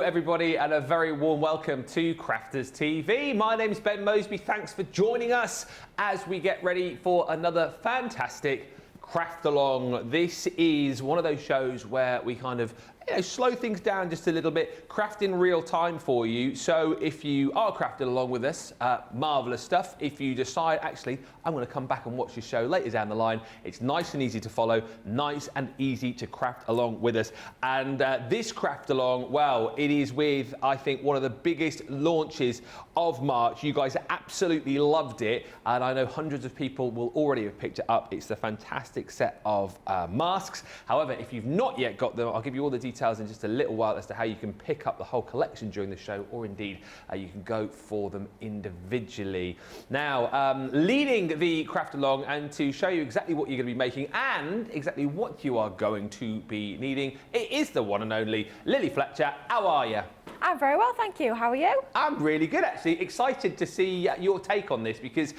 everybody, and a very warm welcome to Crafters TV. My name's Ben Moseby. Thanks for joining us as we get ready for another fantastic Craft Along. This is one of those shows where we kind of slow things down just a little bit, craft in real time for you. So if you are crafting along with us, marvellous stuff. If you decide, actually, I'm going to come back and watch your show later down the line, it's nice and easy to follow, nice and easy to craft along with us. And this Craft Along, well, it is with, I think, one of the biggest launches of March. You guys absolutely loved it, and I know hundreds of people will already have picked it up. It's a fantastic set of masks. However, if you've not yet got them, I'll give you all the details in just a little while as to how you can pick up the whole collection during the show, or indeed you can go for them individually. Now, leading the Craft Along and to show you exactly what you're going to be making and exactly what you are going to be needing, it is the one and only Lily Fletcher. How are you? I'm very well, thank you. How are you? I'm really good, actually. Excited to see your take on this, because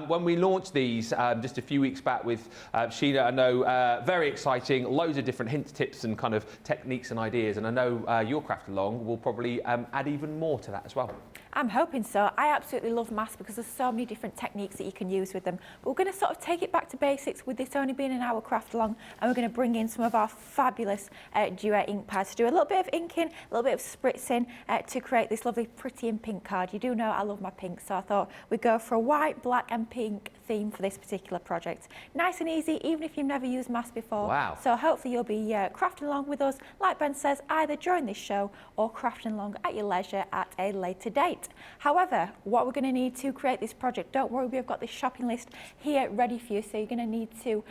when we launched these just a few weeks back with Sheena, I know, very exciting, loads of different hints, tips and kind of techniques and ideas, and I know your Craft Along will probably add even more to that as well. I'm hoping so. I absolutely love masks because there's so many different techniques that you can use with them. But we're going to sort of take it back to basics with this only being an hour Craft Along, and we're going to bring in some of our fabulous Duet ink pads to do a little bit of inking, a little bit of spritzing to create this lovely pretty and pink card. You do know I love my pink, so I thought we'd go for a white, black and pink theme for this particular project. Nice and easy, even if you've never used masks before. Wow. So hopefully you'll be crafting along with us, like Ben says, either during this show or crafting along at your leisure at a later date. However, what we're going to need to create this project, don't worry, we've got this shopping list here ready for you, so you're going to need to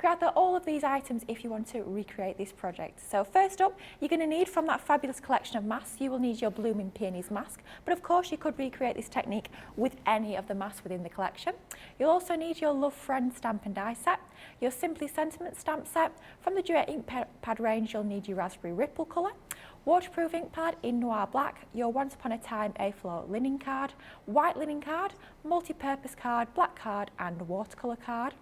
gather all of these items if you want to recreate this project. So first up, you're going to need, from that fabulous collection of masks, you will need your Blooming Peonies mask, but of course you could recreate this technique with any of the masks within the collection. You'll also need your Love Friend stamp and die set, your Simply Sentiment stamp set. From the Duet ink pad range, you'll need your Raspberry Ripple colour, waterproof ink pad in Noir Black, your Once Upon a Time A4 linen card, white linen card, multi-purpose card, black card and watercolour card.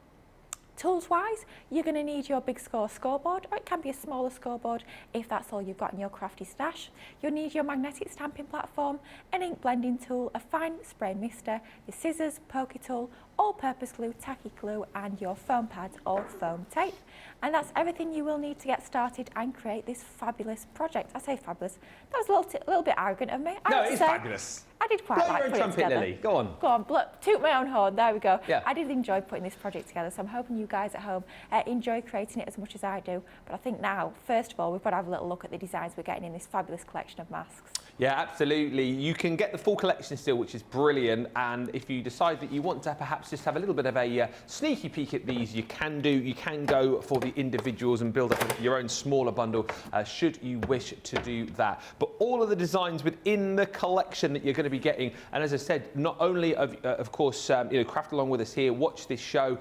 Tools wise, you're going to need your Big Score scoreboard, or it can be a smaller scoreboard if that's all you've got in your crafty stash. You'll need your magnetic stamping platform, an ink blending tool, a fine spray mister, your scissors, poker tool, all-purpose glue, tacky glue and your foam pads or foam tape. And that's everything you will need to get started and create this fabulous project. I say fabulous, that was a little bit arrogant of me. No, it's fabulous. I did quite like putting it together. Lily. Go on. Go on, toot my own horn, there we go. Yeah. I did enjoy putting this project together, so I'm hoping you guys at home enjoy creating it as much as I do. But I think now, first of all, we've got to have a little look at the designs we're getting in this fabulous collection of masks. Yeah, absolutely. You can get the full collection still, which is brilliant. And if you decide that you want to perhaps just have a little bit of a sneaky peek at these, you can do. You can go for the individuals and build up your own smaller bundle, should you wish to do that. But all of the designs within the collection that you're going to be getting, and as I said, not only of course, craft along with us here, watch this show,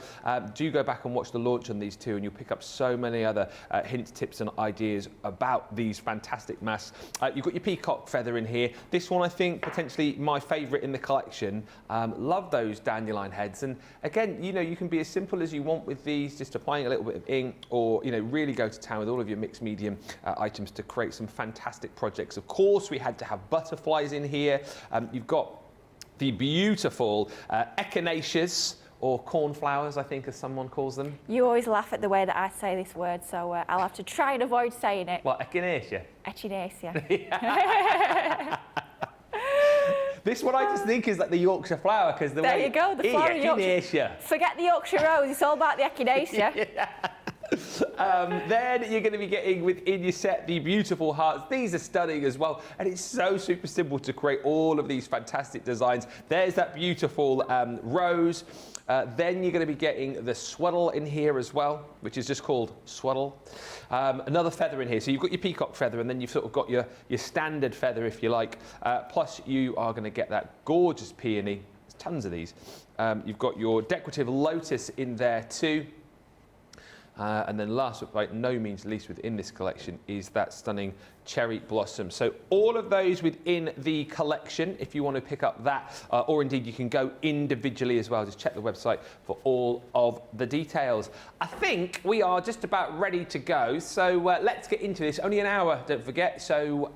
do go back and watch the launch on these two, and you'll pick up so many other hints, tips and ideas about these fantastic masks. You've got your peacock feather in here. This one, I think, potentially my favourite in the collection. Love those dandelion heads, and again, you can be as simple as you want with these, just applying a little bit of ink, or really go to town with all of your mixed medium items to create some fantastic projects. Of course, we had to have butterflies in here. You've got the beautiful echinaceas, or cornflowers, I think, as someone calls them. You always laugh at the way that I say this word, so I'll have to try and avoid saying it. Well, echinacea. Echinacea. This one I just think is like the Yorkshire flower, because the there way... you go, the flower of Yorkshire. Forget the Yorkshire rose, it's all about the echinacea. Yeah. Then you're going to be getting within your set the beautiful hearts. These are stunning as well, and it's so super simple to create all of these fantastic designs. There's that beautiful rose. Then you're going to be getting the swaddle in here as well, which is just called swaddle. Another feather in here. So you've got your peacock feather, and then you've sort of got your standard feather, if you like. Plus you are going to get that gorgeous peony. There's tons of these. You've got your decorative lotus in there too. And then last but by no means least within this collection is that stunning Cherry Blossom. So all of those within the collection, if you want to pick up that, or indeed you can go individually as well. Just check the website for all of the details. I think we are just about ready to go. So let's get into this. Only an hour, don't forget. So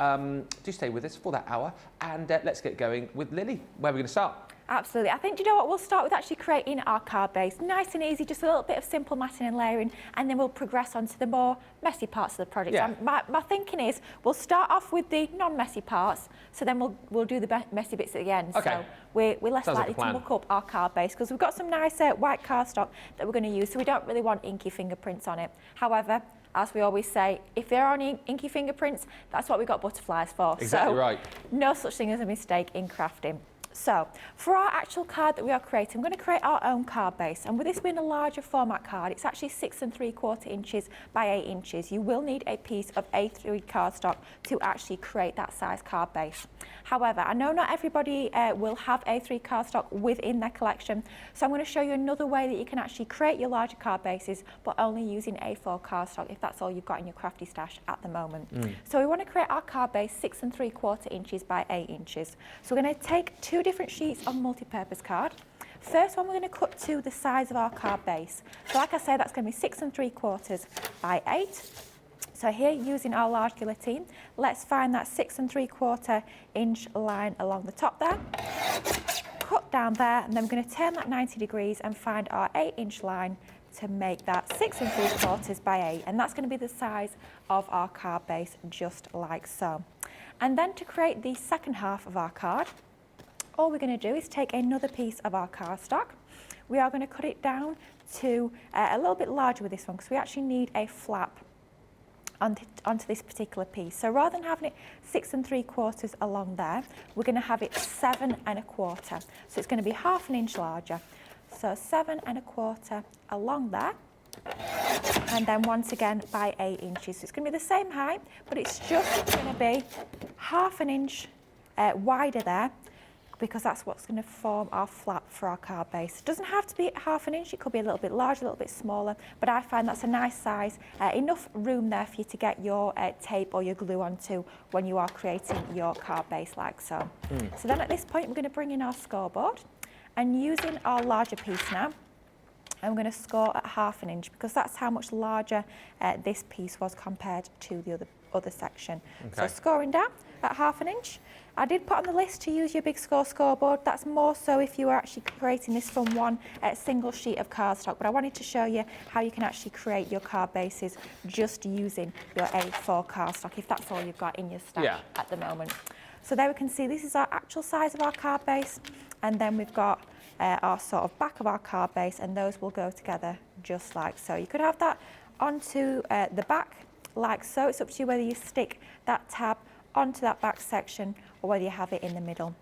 do stay with us for that hour. And let's get going with Lily. Where are we going to start? Absolutely. I think, do you know what, we'll start with actually creating our card base. Nice and easy, just a little bit of simple matting and layering, and then we'll progress on to the more messy parts of the project. Yeah. My thinking is we'll start off with the non-messy parts, so then we'll do the messy bits at the end. Okay. So we're less Sounds like likely a plan. to muck up our card base because we've got some nice white cardstock that we're going to use, so we don't really want inky fingerprints on it. However, as we always say, if there are any inky fingerprints, that's what we've got butterflies for. Exactly so right. No such thing as a mistake in crafting. So, for our actual card that we are creating, I'm going to create our own card base. And with this being a larger format card, it's actually 6 3/4 inches by 8 inches. You will need a piece of A3 cardstock to actually create that size card base. However, I know not everybody will have A3 cardstock within their collection, so I'm going to show you another way that you can actually create your larger card bases, but only using A4 cardstock if that's all you've got in your crafty stash at the moment. So we want to create our card base 6 3/4 inches by 8 inches. So we're going to take 2 different sheets of multi-purpose card. First one we're going to cut to the size of our card base. So like I say, that's going to be 6 3/4 by 8. So here, using our large guillotine, let's find that 6 3/4 inch line along the top there. Cut down there, and then we're going to turn that 90 degrees and find our 8 inch line to make that 6 3/4 by 8. And that's going to be the size of our card base, just like so. And then to create the second half of our card, all we're going to do is take another piece of our cardstock. We are going to cut it down to a little bit larger with this one because we actually need a flap onto this particular piece. So rather than having it 6 3/4 along there, we're going to have it 7 1/4. So it's going to be half an inch larger. So 7 1/4 along there. And then once again by 8 inches. So it's going to be the same height, but it's just going to be half an inch wider there, because that's what's going to form our flap for our card base. It doesn't have to be half an inch, it could be a little bit larger, a little bit smaller, but I find that's a nice size, enough room there for you to get your tape or your glue onto when you are creating your card base like so. So then at this point, we're going to bring in our scoreboard, and using our larger piece now, I'm going to score at half an inch because that's how much larger this piece was compared to the other section. Okay. So scoring down at half an inch. I did put on the list to use your big scoreboard. That's more so if you are actually creating this from one single sheet of cardstock, but I wanted to show you how you can actually create your card bases just using your A4 cardstock, if that's all you've got in your stash at the moment. So there we can see this is our actual size of our card base, and then we've got our sort of back of our card base, and those will go together just like so. You could have that onto the back like so. It's up to you whether you stick that tab onto that back section or whether you have it in the middle.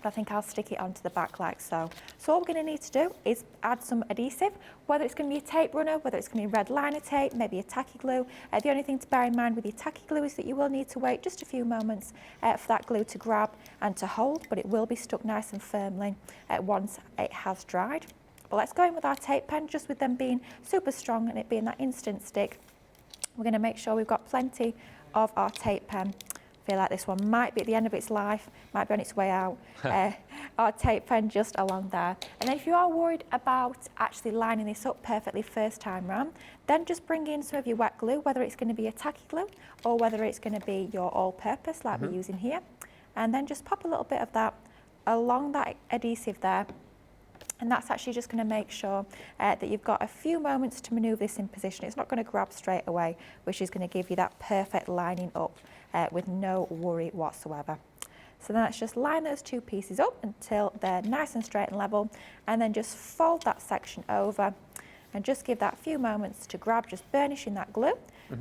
But I think I'll stick it onto the back like so. So all we're going to need to do is add some adhesive, whether it's going to be a tape runner, whether it's going to be red liner tape, maybe a tacky glue. The only thing to bear in mind with your tacky glue is that you will need to wait just a few moments for that glue to grab and to hold, but it will be stuck nice and firmly once it has dried. But let's go in with our tape pen, just with them being super strong and it being that instant stick. We're going to make sure we've got plenty of our tape pen. I feel like this one might be at the end of its life, might be on its way out. Our tape pen just along there. And then if you are worried about actually lining this up perfectly first time round, then just bring in some of your wet glue, whether it's going to be a tacky glue or whether it's going to be your all-purpose like we're using here. And then just pop a little bit of that along that adhesive there. And that's actually just going to make sure that you've got a few moments to manoeuvre this in position. It's not going to grab straight away, which is going to give you that perfect lining up with no worry whatsoever. So then let's just line those two pieces up until they're nice and straight and level, and then just fold that section over and just give that a few moments to grab, just burnishing that glue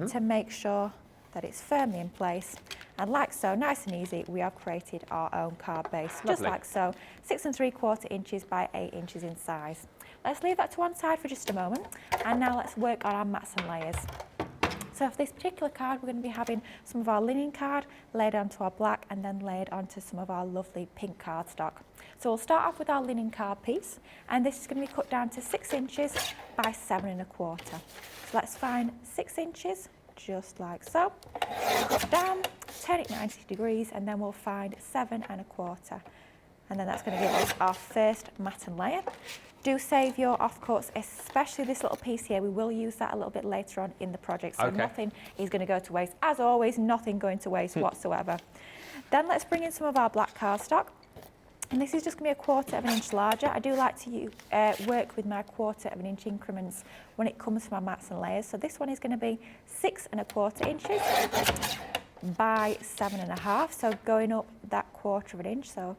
to make sure that it's firmly in place. And like so, nice and easy, we have created our own card base, just like so, 6 3/4 inches by 8 inches in size. Let's leave that to one side for just a moment, and now let's work on our mats and layers. So for this particular card, we're going to be having some of our linen card laid onto our black and then laid onto some of our lovely pink cardstock. So we'll start off with our linen card piece, and this is going to be cut down to 6 inches by 7 1/4. So let's find 6 inches, just like so. Cut down, turn it 90 degrees, and then we'll find 7 1/4. And then that's going to give us our first matten layer. Do save your off-cuts, especially this little piece here. We will use that a little bit later on in the project, so nothing is going to go to waste. As always, nothing going to waste whatsoever. Then let's bring in some of our black cardstock. And this is just going to be 1/4 inch larger. I do like to work with my 1/4 inch increments when it comes to my mats and layers. So this one is going to be 6 1/4 inches by 7 1/2. So going up that 1/4 inch, so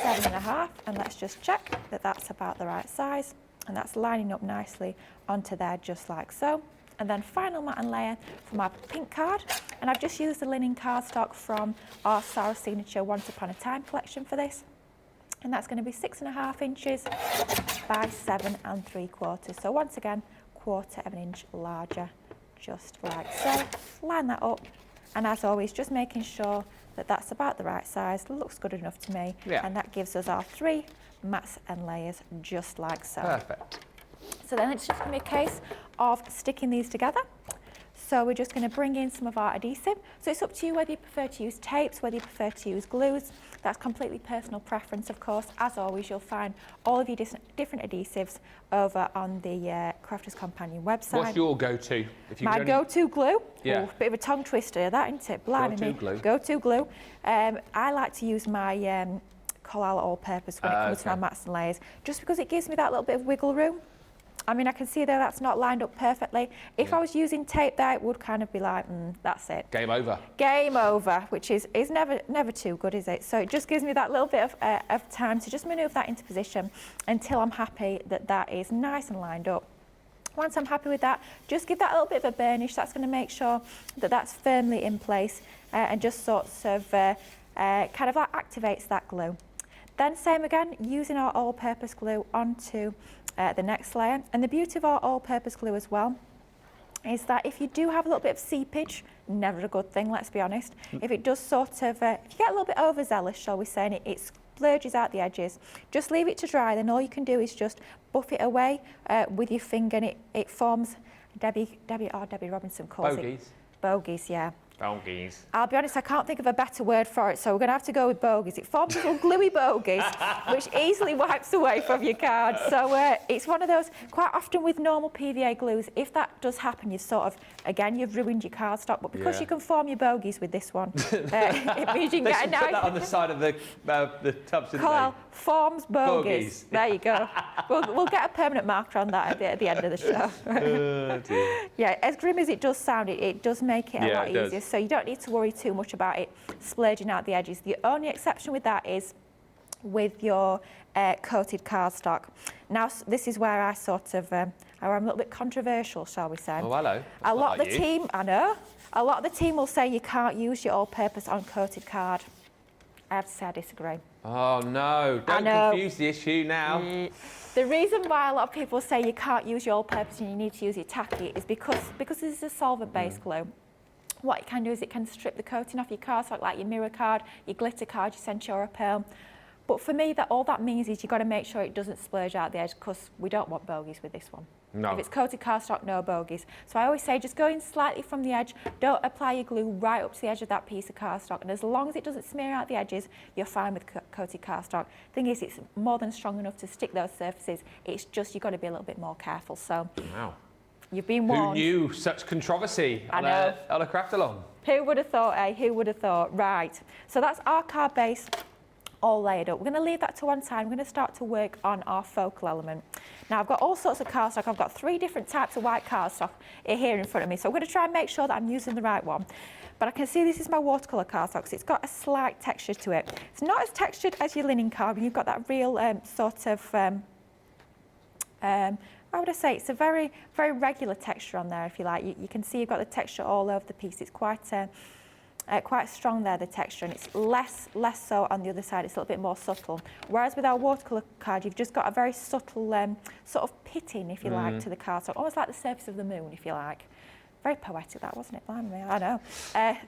7 1/2. And let's just check that that's about the right size. And that's lining up nicely onto there, just like so. And then final matten layer for my pink card. And I've just used the linen cardstock from our Sarah Signature Once Upon a Time collection for this. And that's going to be 6 1/2 inches by 7 3/4. So once again, 1/4 inch larger, just like so. Line that up, and as always, just making sure that that's about the right size. Looks good enough to me. Yeah. And that gives us our 3 mats and layers, just like so. Perfect. So then it's just going to be a case of sticking these together. So we're just going to bring in some of our adhesive. So it's up to you whether you prefer to use tapes, whether you prefer to use glues. That's completely personal preference, of course. As always, you'll find all of your different adhesives over on the Crafters Companion website. What's your go-to? My go-to glue? Yeah. Bit of a tongue twister, that, isn't it? Blimey Go-to me. glue. Go-to glue. I like to use my Collala All-Purpose when it comes to my mats and layers, just because it gives me that little bit of wiggle room. I mean, I can see there that's not lined up perfectly. If I was using tape there, it would kind of be like, that's it. Game over. Game over, which is never too good, is it? So it just gives me that little bit of time to just manoeuvre that into position until I'm happy that that is nice and lined up. Once I'm happy with that, just give that a little bit of a burnish. That's going to make sure that that's firmly in place and just sorts of kind of like activates that glue. Then same again, using our all-purpose glue onto the next layer. And the beauty of our all-purpose glue as well is that if you do have a little bit of seepage, never a good thing, let's be honest. If it does sort of, if you get a little bit overzealous, shall we say, and it splurges out the edges, just leave it to dry. Then all you can do is just buff it away with your finger, and it forms, Debbie Robinson calls it. Bogies, yeah. Bogies. I'll be honest, I can't think of a better word for it, so we're going to have to go with bogies. It forms little gluey bogies, which easily wipes away from your card. So it's one of those, quite often with normal PVA glues, if that does happen, you've sort of, again, you've ruined your cardstock. But because you can form your bogies with this one, it means you can get a nice... put that on the side of the tubs, didn't they? Forms bogies. There you go. We'll get a permanent marker on that at the end of the show. Dear. Yeah, as grim as it does sound, it does make it a lot easier. Does. So you don't need to worry too much about it splurging out the edges. The only exception with that is with your coated cardstock. Now, this is where I sort of, I'm a little bit controversial, shall we say. Oh, hello. A lot of the team, I know, a lot of the team will say you can't use your all-purpose on coated card. I have to say I disagree. Oh, no. Don't confuse the issue now. The reason why a lot of people say you can't use your all-purpose and you need to use your tacky is because this is a solvent-based glue. What it can do is it can strip the coating off your cardstock, like your mirror card, your glitter card, your Centura Pearl. But for me, all that means is you've got to make sure it doesn't splurge out the edge, because we don't want bogies with this one. No. If it's coated cardstock, no bogies. So I always say just go in slightly from the edge. Don't apply your glue right up to the edge of that piece of cardstock. And as long as it doesn't smear out the edges, you're fine with coated cardstock. Thing is, it's more than strong enough to stick those surfaces. It's just you've got to be a little bit more careful. So. Wow. You've been warned. Who knew such controversy on a craft along? Who would have thought, eh? Who would have thought? Right. So that's our card base all laid up. We're going to leave that to one side. We're going to start to work on our focal element. Now, I've got all sorts of cardstock. I've got 3 different types of white cardstock here in front of me. So I'm going to try and make sure that I'm using the right one. But I can see this is my watercolour cardstock, so it's got a slight texture to it. It's not as textured as your linen card, but you've got that real sort of... how would I say, it's a very, very regular texture on there, if you like. You can see you've got the texture all over the piece. It's quite strong there, the texture, and it's less so on the other side. It's a little bit more subtle. Whereas with our watercolour card, you've just got a very subtle sort of pitting, if you like, to the cardstock, almost like the surface of the moon, if you like. Very poetic that, wasn't it? Blimey, I know.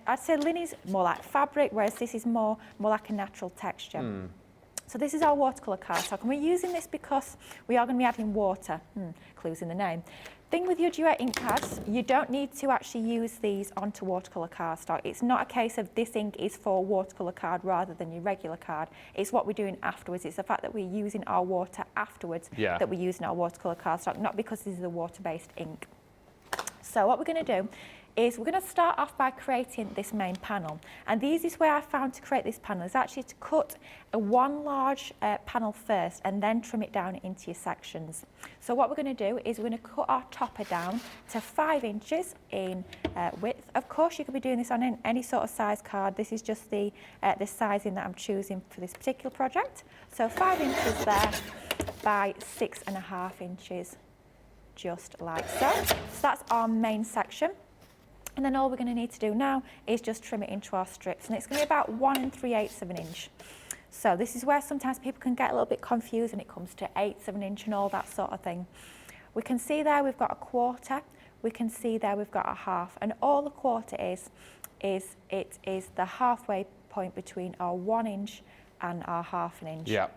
I'd say liny's more like fabric, whereas this is more like a natural texture. So this is our watercolour cardstock, and we're using this because we are going to be adding water. Clues in the name. Thing with your Duet ink pads, you don't need to actually use these onto watercolour cardstock. It's not a case of this ink is for watercolour card rather than your regular card. It's what we're doing afterwards. It's the fact that we're using our water afterwards that we're using our watercolour cardstock, not because this is a water-based ink. So what we're going to do is we're going to start off by creating this main panel. And the easiest way I found to create this panel is actually to cut one large panel first and then trim it down into your sections. So what we're going to do is we're going to cut our topper down to 5 inches in width. Of course, you could be doing this on any sort of size card. This is just the sizing that I'm choosing for this particular project. So 5 inches there by 6.5 inches, just like so. So that's our main section. And then all we're going to need to do now is just trim it into our strips, and it's going to be about 1 3/8 of an inch. So this is where sometimes people can get a little bit confused when it comes to 1/8 of an inch and all that sort of thing. We can see there we've got a quarter, we can see there we've got a half, and all the quarter is it is the halfway point between our 1 inch and our 1/2 inch. Yeah.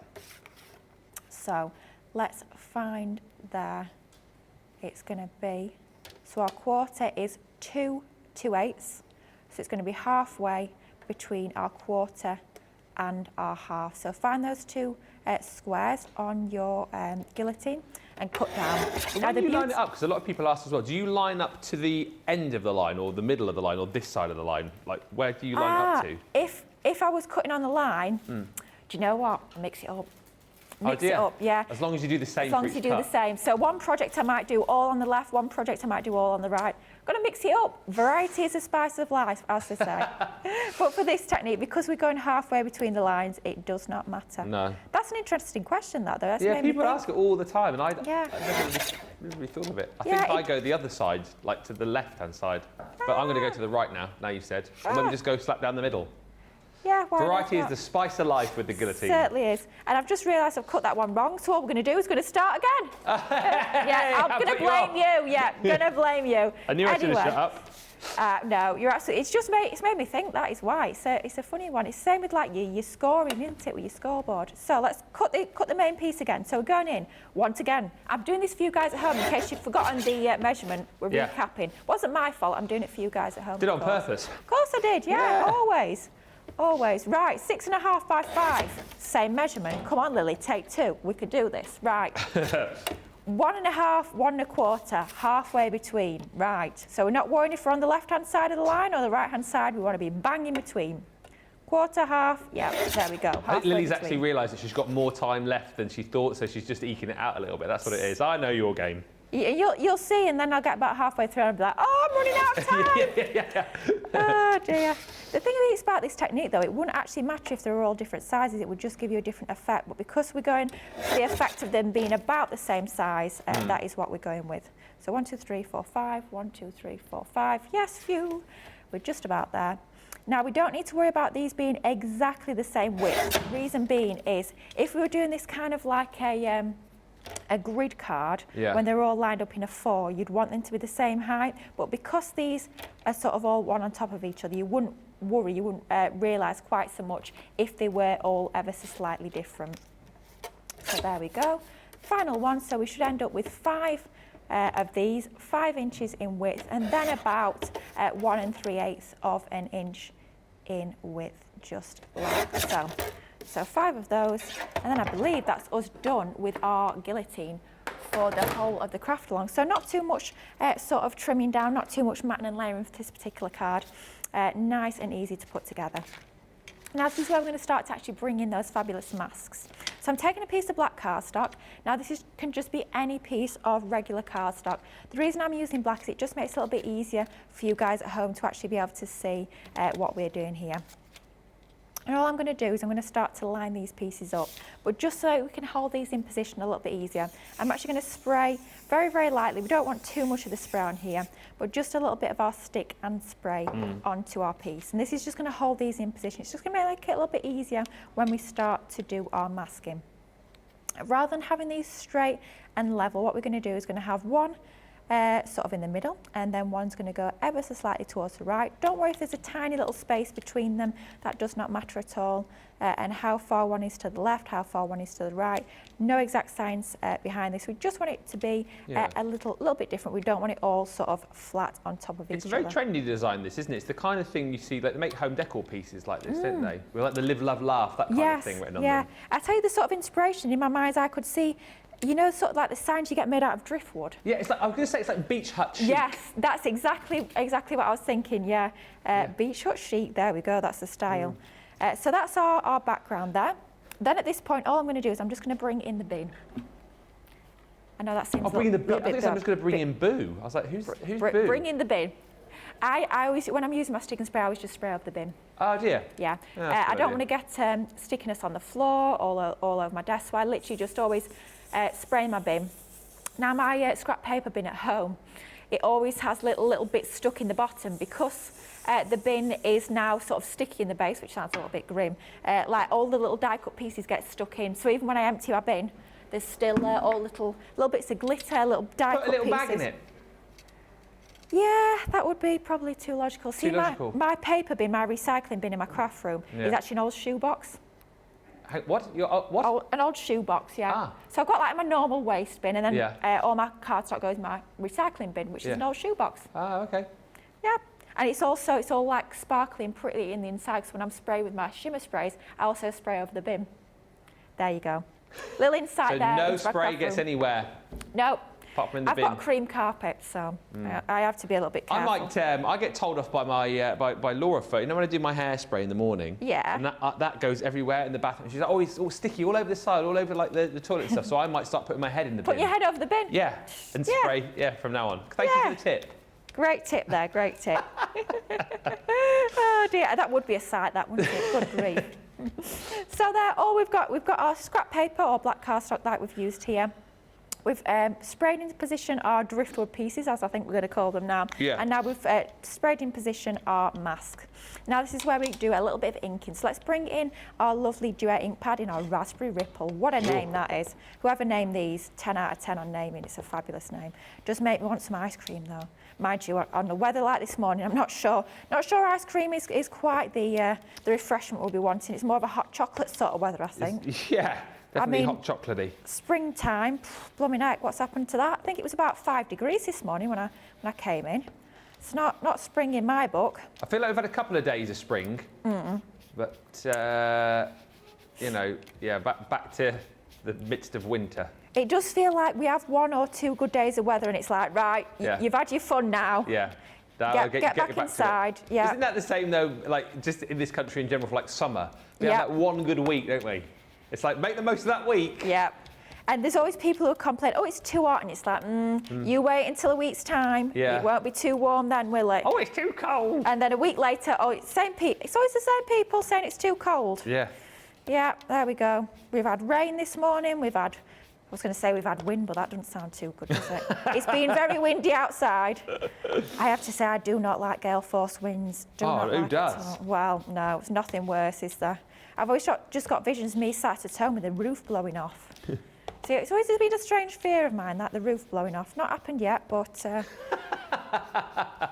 So let's find there, it's going to be, so our quarter is 2 2/8, so it's going to be halfway between our quarter and our half. So find those two squares on your guillotine and cut down. How do you line it up? Because a lot of people ask as well, do you line up to the end of the line or the middle of the line or this side of the line? Like, where do you line up to? If I was cutting on the line, do you know what? Mix it up. Mix it up, yeah. As long as you do the same. As long as you do the same. So one project I might do all on the left, one project I might do all on the right. Got to mix it up. Variety is the spice of life, as they say. But for this technique, because we're going halfway between the lines, it does not matter. No. That's an interesting question, that though. That's yeah, people ask it all the time, and I never really thought of it. I think I go the other side, like to the left-hand side. But I'm going to go to the right now you said. And then we just go slap down the middle. Yeah, variety is the spice of life with the guillotine. Certainly is. And I've just realised I've cut that one wrong, so what we're going to do is going to start again. I'm going to blame you. Yeah, going to blame you. I knew I should have shut up. No, you're absolutely. It's made me think. That is why. It's a funny one. It's the same with like your scoring, isn't it, with your scoreboard? So let's cut the main piece again. So we're going in once again. I'm doing this for you guys at home in case you've forgotten the measurement. We're recapping. Wasn't my fault. I'm doing it for you guys at home. Did it on purpose? Of course I did. Yeah. Always. Always. Right, 6.5 by 5. Same measurement. Come on, Lily, take 2. We could do this. Right. 1.5, 1 1/4, halfway between. Right. So we're not worrying if we're on the left-hand side of the line or the right-hand side. We want to be bang in between. Quarter, half. Yeah, there we go. I think Lily's actually realised that she's got more time left than she thought, so she's just eking it out a little bit. That's what it is. I know your game. You'll see, and then I'll get about halfway through and I'll be like, oh, I'm running out of time. Oh, dear. The thing is about this technique, though, it wouldn't actually matter if they were all different sizes. It would just give you a different effect. But because we're going for the effect of them being about the same size, that is what we're going with. So 1, 2, 3, 4, 5. 1, 2, 3, 4, 5. Yes, phew. We're just about there. Now, we don't need to worry about these being exactly the same width. The reason being is if we were doing this kind of like a grid card, when they're all lined up in a 4, you'd want them to be the same height, but because these are sort of all one on top of each other, you wouldn't worry, you wouldn't realise quite so much if they were all ever so slightly different. So there we go. Final one, so we should end up with 5 of these, 5 inches in width, and then about 1 3/8 of an inch in width, just like so. So 5 of those, and then I believe that's us done with our guillotine for the whole of the craft along. So not too much sort of trimming down, not too much matting and layering for this particular card. Nice and easy to put together. Now this is where we're going to start to actually bring in those fabulous masks. So I'm taking a piece of black cardstock. Now this can just be any piece of regular cardstock. The reason I'm using black is it just makes it a little bit easier for you guys at home to actually be able to see what we're doing here. And all I'm going to do is I'm going to start to line these pieces up, but just so we can hold these in position a little bit easier, I'm actually going to spray very, very lightly. We don't want too much of the spray on here, but just a little bit of our stick and spray onto our piece. And this is just going to hold these in position. It's just going to make it a little bit easier when we start to do our masking. Rather than having these straight and level, what we're going to do is going to have one sort of in the middle, and then one's going to go ever so slightly towards the right. Don't worry if there's a tiny little space between them, that does not matter at all. And how far one is to the left, how far one is to the right. No exact science behind this. We just want it to be a little bit different. We don't want it all sort of flat on top of each other. It's a very trendy design, this, isn't it? It's the kind of thing you see, like they make home decor pieces like this, don't they? With like the live, love, laugh, that kind of thing written on them. I tell you, the sort of inspiration in my mind I could see, you know, sort of like the signs you get made out of driftwood. Yeah, it's like, I was going to say it's like beach hut chic. Yes, that's exactly what I was thinking, Beach hut chic, there we go, that's the style. So that's our background there. Then at this point, all I'm going to do is I'm just going to bring in the bin. I know that seems bring in the bin. I think I'm just going to bring in Boo. I was like, who's Boo? Bring in the bin. I always, when I'm using my stick and spray, I always just spray over the bin. Oh dear. Yeah. I don't want to get stickiness on the floor, all over my desk, so I literally just always spray in my bin. Now my scrap paper bin at home, it always has little bits stuck in the bottom because the bin is now sort of sticky in the base, which sounds a little bit grim. Like all the little die cut pieces get stuck in, so even when I empty my bin, there's still all little bits of glitter, little die cut pieces. Put a little bag in it. Yeah, that would be probably too logical. See, logical. my paper bin, my recycling bin in my craft room is actually an old shoebox. What? What? An old shoebox, yeah. Ah. So I've got like my normal waste bin, and then all my cardstock goes in my recycling bin, which is an old shoebox. Ah, okay. Yeah. And it's all like sparkly and pretty in the inside, so when I'm spraying with my shimmer sprays, I also spray over the bin. There you go. Little insight so there. So no spray gets anywhere? No. Apart from in the I've bin. got cream carpet, so I have to be a little bit careful. I get told off by my by Laura for, you know, when I do my hairspray in the morning. Yeah. And that goes everywhere in the bathroom. She's like, oh, it's all sticky all over the side, all over like the toilet and stuff. So I might start putting my head in the bin. Put your head over the bin. Yeah. And spray. Yeah. From now on. Thank you for the tip. Great tip there. Great tip. Oh dear, that would be a sight, that wouldn't it? Good grief. So there, we've got our scrap paper or black cardstock that we've used here. We've sprayed into position our driftwood pieces, as I think we're going to call them now. Yeah. And now we've sprayed in position our mask. Now this is where we do a little bit of inking. So let's bring in our lovely duet ink pad in our Raspberry Ripple. What a name that is. Whoever named these, 10 out of 10 on naming. It's a fabulous name. Does make me want some ice cream though. Mind you, on the weather like this morning, I'm not sure ice cream is quite the refreshment we'll be wanting. It's more of a hot chocolate sort of weather, I think. Yeah. Definitely I mean, hot chocolatey. Springtime, blooming heck, what's happened to that? I think it was about 5 degrees this morning when I came in. It's not spring in my book. I feel like we've had a couple of days of spring, but you know, back to the midst of winter. It does feel like we have 1 or 2 good days of weather, and it's like, right, you've had your fun now. Yeah. Get back inside. Yeah. Isn't that the same though? Like just in this country in general for like summer, we have that one good week, don't we? It's like, make the most of that week. Yeah. And there's always people who complain, oh, it's too hot. And it's like, you wait until a week's time. Yeah. It won't be too warm then, will it? Oh, it's too cold. And then a week later, it's always the same people saying it's too cold. Yeah. Yeah, there we go. We've had rain this morning. We've had wind, but that doesn't sound too good, does it? It's been very windy outside. I have to say, I do not like gale force winds. Who does? Well, no, it's nothing worse, is there? I've always just got visions of me sat at home with the roof blowing off. See, it's always been a strange fear of mine, that the roof blowing off. Not happened yet, but isn't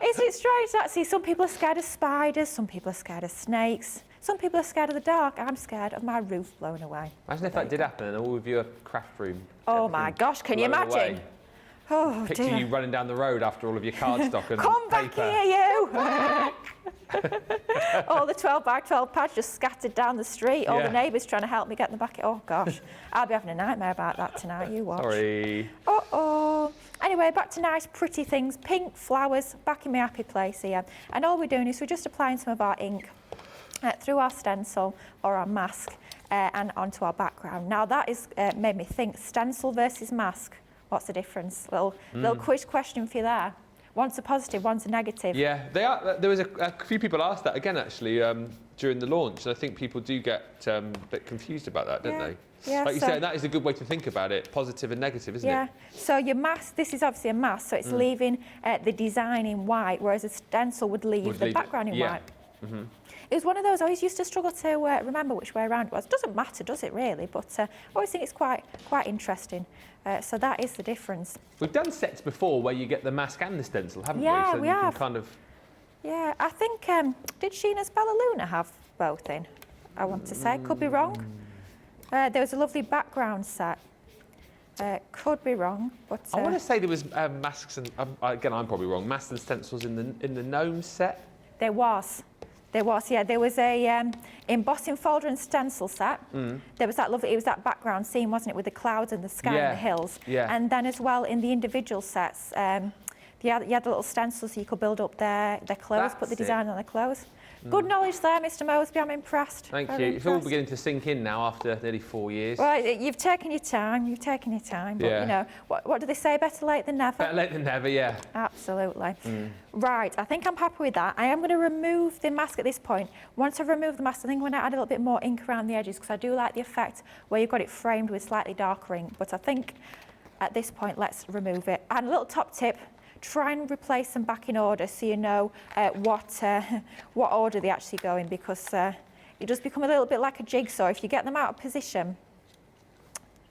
it strange that? See, some people are scared of spiders, some people are scared of snakes, some people are scared of the dark. I'm scared of my roof blowing away. Imagine if that did happen and all of your craft room. Oh my gosh, can you imagine? Away. Oh, Picture dear. you running down the road after all of your cardstock and Come paper. back here, you! All the 12 by 12 pads just scattered down the street. All the neighbours trying to help me get them back. Oh gosh, I'll be having a nightmare about that tonight. You watch. Sorry. Uh-oh. Anyway, back to nice, pretty things. Pink flowers, back in my happy place here. And all we're doing is we're just applying some of our ink through our stencil or our mask and onto our background. Now that is made me think, stencil versus mask. What's the difference? Little quiz question for you there. One's a positive, one's a negative. Yeah, they are. There was a few people asked that again actually during the launch, and I think people do get a bit confused about that, don't they? Yeah. Like you said, that is a good way to think about it, positive and negative, isn't it? Yeah. So your mask, this is obviously a mask, so it's leaving the design in white, whereas a stencil would leave the background in white. It was one of those I always used to struggle to remember which way around it was. It doesn't matter, does it really? But I always think it's quite interesting. So that is the difference. We've done sets before where you get the mask and the stencil, haven't Yeah, we? So we you have. can kind of... Yeah, I think, did Sheena's Bella Luna have both in? I want to say, could be wrong. There was a lovely background set. Could be wrong, but... I want to say there was masks and, again, I'm probably wrong, masks and stencils in the gnome set. There was, yeah. There was a embossing folder and stencil set. There was that lovely, it was that background scene, wasn't it, with the clouds and the sky and the hills. Yeah. And then as well in the individual sets, you had the little stencils so you could build up their clothes, put the design on their clothes. Good knowledge there, Mr. Moseby. I'm impressed. Thank Very you. It's all impressed. beginning to sink in now after nearly 4 years. Well, you've taken your time. You've taken your time. But, Yeah. you know, what do they say? Better late than never. Better late than never, yeah. Absolutely. Right, I think I'm happy with that. I am going to remove the mask at this point. Once I've removed the mask, I think I'm going to add a little bit more ink around the edges because I do like the effect where you've got it framed with slightly darker ink. But I think at this point, let's remove it. And a little top tip, try and replace them back in order so you know what order they actually go in, because it does become a little bit like a jigsaw. If you get them out of position,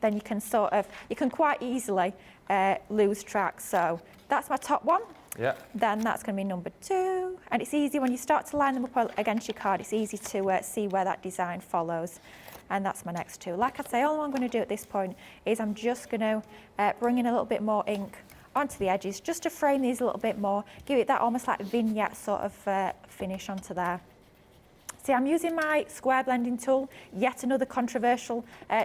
then you can quite easily lose track. So that's my top one. Yeah. Then that's going to be number 2. And it's easy when you start to line them up against your card, it's easy to see where that design follows. And that's my next 2. Like I say, all I'm going to do at this point is I'm just going to bring in a little bit more ink onto the edges just to frame these a little bit more, give it that almost like vignette sort of finish onto there. See, I'm using my square blending tool, yet another controversial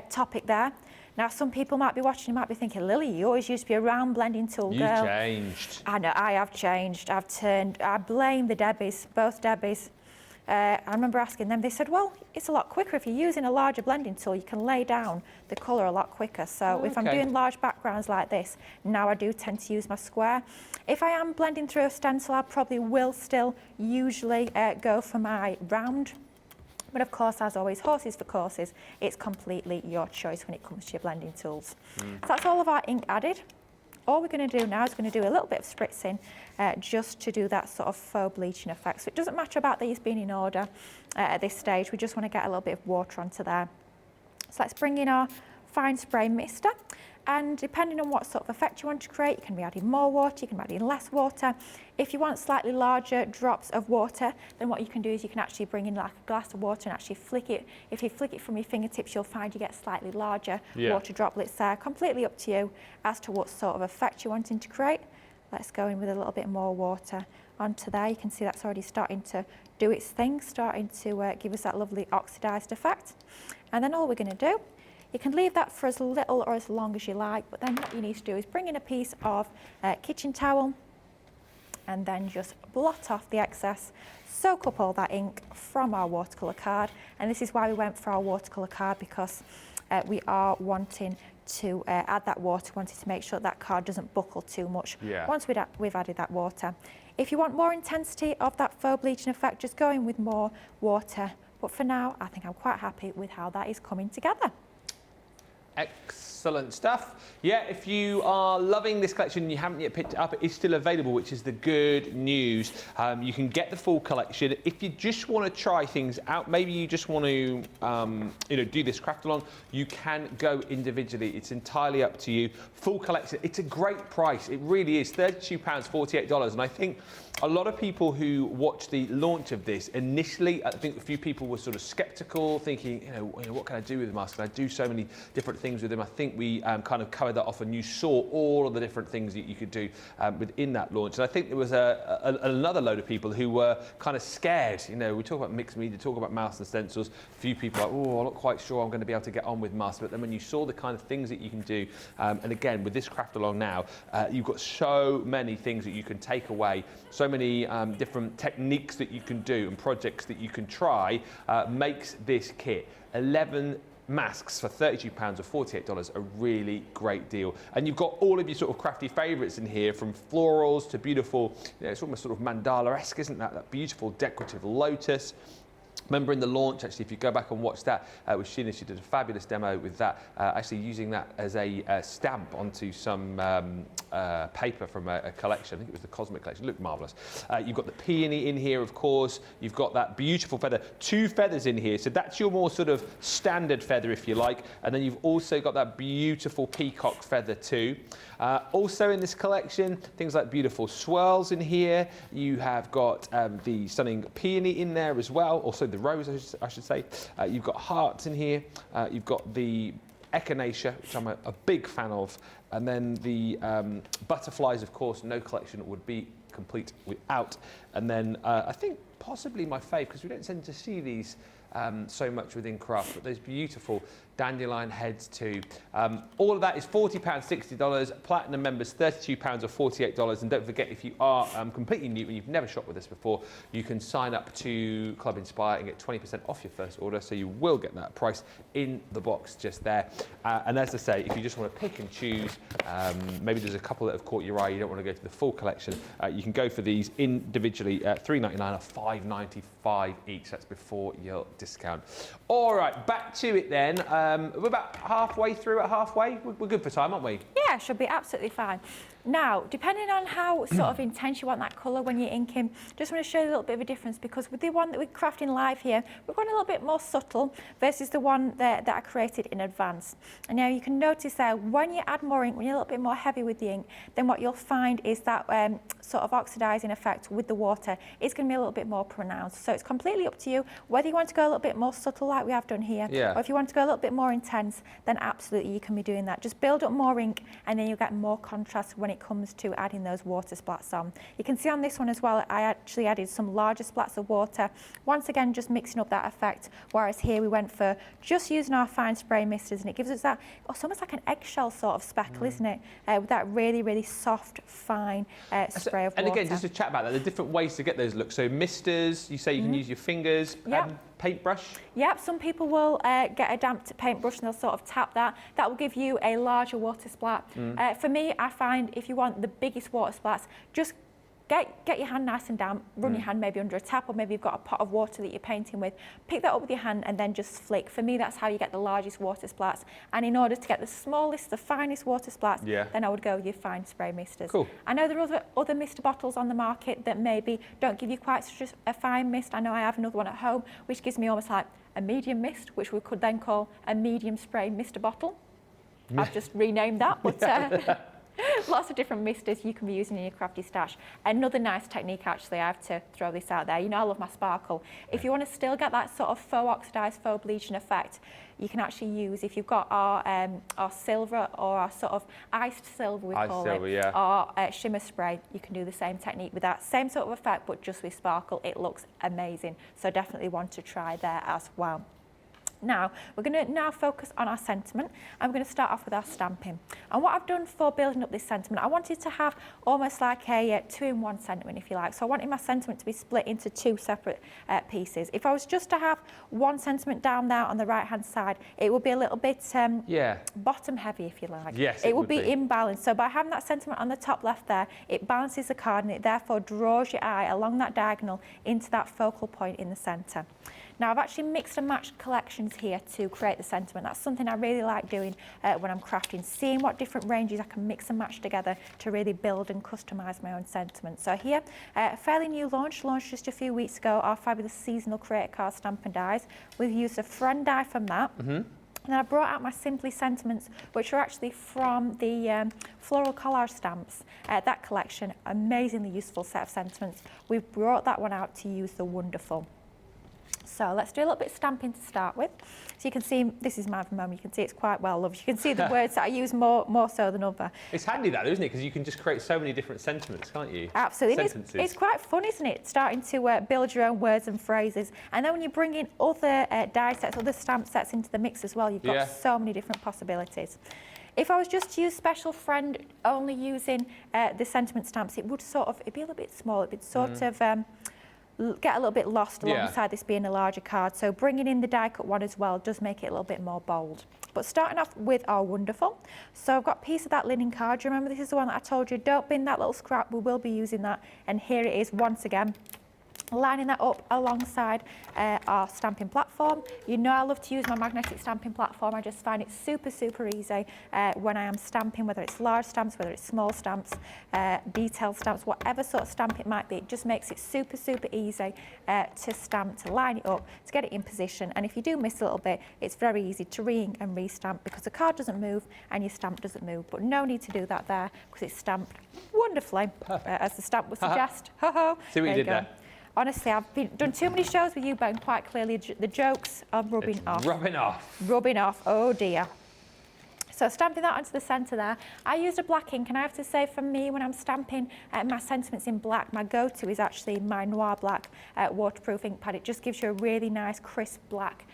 topic there. Now, some people might be watching, might be thinking, Lily, you always used to be a round blending tool girl. You changed. I know, I have changed. I blame the Debbies, both Debbies. I remember asking them, they said, well, it's a lot quicker. If you're using a larger blending tool, you can lay down the colour a lot quicker. So if I'm doing large backgrounds like this, now I do tend to use my square. If I am blending through a stencil, I probably will still usually go for my round. But of course, as always, horses for courses, it's completely your choice when it comes to your blending tools. So that's all of our ink added. All we're going to do now is going to do a little bit of spritzing just to do that sort of faux bleaching effect. So it doesn't matter about these being in order at this stage. We just want to get a little bit of water onto there. So let's bring in our fine spray mister. And depending on what sort of effect you want to create, you can be adding more water, you can be adding less water. If you want slightly larger drops of water, then what you can do is you can actually bring in like a glass of water and actually flick it. If you flick it from your fingertips, you'll find you get slightly larger water droplets there. Completely up to you as to what sort of effect you're wanting to create. Let's go in with a little bit more water onto there. You can see that's already starting to do its thing, starting to give us that lovely oxidised effect. And then all we're going to do, you can leave that for as little or as long as you like, but then what you need to do is bring in a piece of kitchen towel and then just blot off the excess, soak up all that ink from our watercolour card. And this is why we went for our watercolour card, because we are wanting to add that water, wanting to make sure that card doesn't buckle too much once we've added that water. If you want more intensity of that faux bleaching effect, just go in with more water. But for now, I think I'm quite happy with how that is coming together. Excellent stuff. Yeah, if you are loving this collection and you haven't yet picked it up, it is still available, which is the good news. You can get the full collection. If you just want to try things out, maybe you just want to do this craft along, you can go individually. It's entirely up to you. Full collection, it's a great price. It really is, £32, $48. And I think a lot of people who watched the launch of this, initially, I think a few people were sort of sceptical, thinking, what can I do with the mask? Can I do so many different things with them? I think we kind of covered that off, and you saw all of the different things that you could do within that launch. And I think there was another load of people who were kind of scared. We talk about mixed media, talk about masks and stencils. A few people are like, I'm not quite sure I'm going to be able to get on with masks. But then when you saw the kind of things that you can do, and again, with this craft along now, you've got so many things that you can take away, so many different techniques that you can do and projects that you can try, makes this kit 11 masks for £32 or $48 a really great deal. And you've got all of your sort of crafty favourites in here, from florals to beautiful, it's almost sort of mandala-esque, isn't that? That beautiful decorative lotus. Remember in the launch, actually, if you go back and watch that with Sheena, she did a fabulous demo with that, actually using that as a stamp onto some paper from a collection. I think it was the Cosmic Collection. It looked marvellous. You've got the peony in here, of course. You've got that beautiful feather. 2 feathers in here, so that's your more sort of standard feather, if you like. And then you've also got that beautiful peacock feather too. Also in this collection, things like beautiful swirls in here. You have got the stunning peony in there as well. Also the rose, I should say. You've got hearts in here. You've got the echinacea, which I'm a big fan of. And then the butterflies, of course, no collection would be complete without. And then I think possibly my fave, because we don't tend to see these so much within craft, but those beautiful dandelion heads too. All of that is £40, $60. Platinum members, £32 or $48. And don't forget, if you are completely new and you've never shopped with us before, you can sign up to Club Inspire and get 20% off your first order. So you will get that price in the box just there. And as I say, if you just want to pick and choose, maybe there's a couple that have caught your eye, you don't want to go to the full collection, you can go for these individually at $3.99 or $5.95 each. That's before your discount. All right, back to it then. We're about halfway through at halfway. We're good for time, aren't we? Yeah, should be absolutely fine. Now, depending on how sort of intense you want that colour when you're inking, just want to show you a little bit of a difference, because with the one that we're crafting live here, we're going a little bit more subtle versus the one that I created in advance. And now you can notice there, when you add more ink, when you're a little bit more heavy with the ink, then what you'll find is that sort of oxidising effect with the water is going to be a little bit more pronounced. So it's completely up to you whether you want to go a little bit more subtle like we have done here, or if you want to go a little bit more intense, then absolutely you can be doing that. Just build up more ink and then you'll get more contrast when it comes to adding those water splats on. You can see on this one as well, I actually added some larger splats of water, once again just mixing up that effect, whereas here we went for just using our fine spray misters, and it gives us that, it's almost like an eggshell sort of speckle, isn't it, with that really, really soft, fine spray of water. And again, just to chat about that, there are different ways to get those looks. So misters, you say you can use your fingers, paintbrush? Yep, some people will get a damp paintbrush and they'll sort of tap that. That will give you a larger water splat. For me, I find if you want the biggest water splats, just get your hand nice and damp, run your hand maybe under a tap, or maybe you've got a pot of water that you're painting with. Pick that up with your hand and then just flick. For me, that's how you get the largest water splats. And in order to get the smallest, the finest water splats, then I would go with your fine spray misters. Cool. I know there are other mister bottles on the market that maybe don't give you quite such a fine mist. I know I have another one at home, which gives me almost like a medium mist, which we could then call a medium spray mister bottle. I've just renamed that, but lots of different misters you can be using in your crafty stash. Another nice technique, actually, I have to throw this out there. You know I love my sparkle. If you want to still get that sort of faux oxidised, faux bleaching effect, you can actually use, if you've got our silver or our sort of iced silver, we call it, or shimmer spray, you can do the same technique with that. Same sort of effect, but just with sparkle. It looks amazing. So definitely want to try there as well. Now, we're going to now focus on our sentiment, and we're going to start off with our stamping. And what I've done for building up this sentiment, I wanted to have almost like a two-in-one sentiment, if you like. So I wanted my sentiment to be split into 2 separate pieces. If I was just to have one sentiment down there on the right-hand side, it would be a little bit bottom-heavy, if you like. Yes, it would be imbalanced. So by having that sentiment on the top left there, it balances the card, and it therefore draws your eye along that diagonal into that focal point in the centre. Now, I've actually mixed and matched collections here to create the sentiment. That's something I really like doing when I'm crafting, seeing what different ranges I can mix and match together to really build and customise my own sentiment. So here, a fairly new launched just a few weeks ago, our fabulous seasonal creator card Stampin' Dies. We've used a friend die from that. And then I brought out my Simply Sentiments, which are actually from the Floral Collage Stamps. That collection, amazingly useful set of sentiments. We've brought that one out to use the Wonderful. So let's do a little bit of stamping to start with. So you can see, this is mine from home, you can see it's quite well loved. You can see the words that I use more so than other. It's handy that, isn't it? Because you can just create so many different sentiments, can't you? Absolutely. It's quite fun, isn't it? Starting to build your own words and phrases. And then when you bring in other die sets, other stamp sets into the mix as well, you've got so many different possibilities. If I was just to use Special Friend only using the sentiment stamps, it'd be a little bit small. It'd sort of get a little bit lost alongside this being a larger card. So bringing in the die cut one as well does make it a little bit more bold. But starting off with our Wonderful. So I've got a piece of that linen card. Do you remember this is the one that I told you, don't bin that little scrap, we will be using that. And here it is once again. lining that up alongside our stamping platform. You know I love to use my magnetic stamping platform. I just find it super, super easy when I am stamping, whether it's large stamps, whether it's small stamps, detailed stamps, whatever sort of stamp it might be. It just makes it super, super easy to stamp, to line it up, to get it in position. And if you do miss a little bit, it's very easy to re-ink and re-stamp because the card doesn't move and your stamp doesn't move. But no need to do that there because it's stamped wonderfully, as the stamp would suggest. Ho-ho. See what you did there? Honestly, I've done too many shows with you, Ben, quite clearly the jokes are rubbing off. Rubbing off. Rubbing off, oh dear. So stamping that onto the centre there. I used a black ink, and I have to say for me, when I'm stamping my sentiments in black, my go-to is actually my Noir Black waterproof ink pad. It just gives you a really nice, crisp black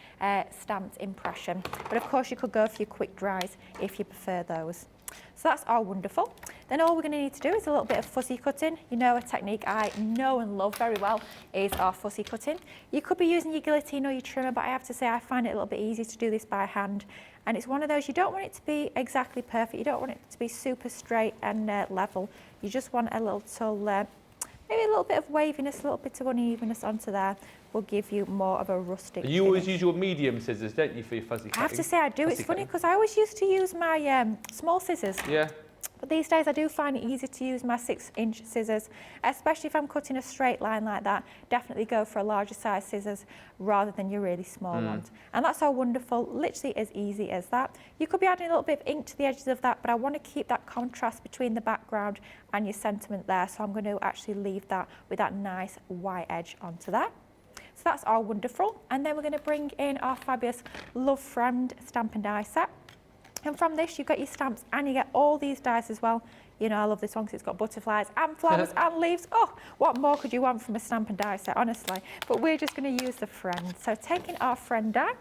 stamped impression. But of course, you could go for your quick dries if you prefer those. So that's all wonderful. Then all we're going to need to do is a little bit of fussy cutting. You know, a technique I know and love very well is our fussy cutting. You could be using your guillotine or your trimmer, but I have to say I find it a little bit easier to do this by hand. And it's one of those, you don't want it to be exactly perfect. You don't want it to be super straight and level. You just want a little, maybe a little bit of waviness, a little bit of unevenness onto there. Will give you more of a rustic You always finish. use your medium scissors, don't you, for your fuzzy cutting? I have to say I do. Fuzzy It's funny cutting. because I always used to use my small scissors. Yeah. But these days I do find it easier to use my 6-inch scissors, especially if I'm cutting a straight line like that. Definitely go for a larger size scissors rather than your really small ones. And that's all wonderful, literally as easy as that. You could be adding a little bit of ink to the edges of that, but I want to keep that contrast between the background and your sentiment there. So I'm going to actually leave that with that nice white edge onto there. So that's all wonderful. And then we're going to bring in our fabulous Love Friend stamp and die set. And from this, you get your stamps and you get all these dies as well. You know, I love this one because it's got butterflies and flowers and leaves. Oh, what more could you want from a stamp and die set, honestly? But we're just going to use the Friend. So taking our Friend die.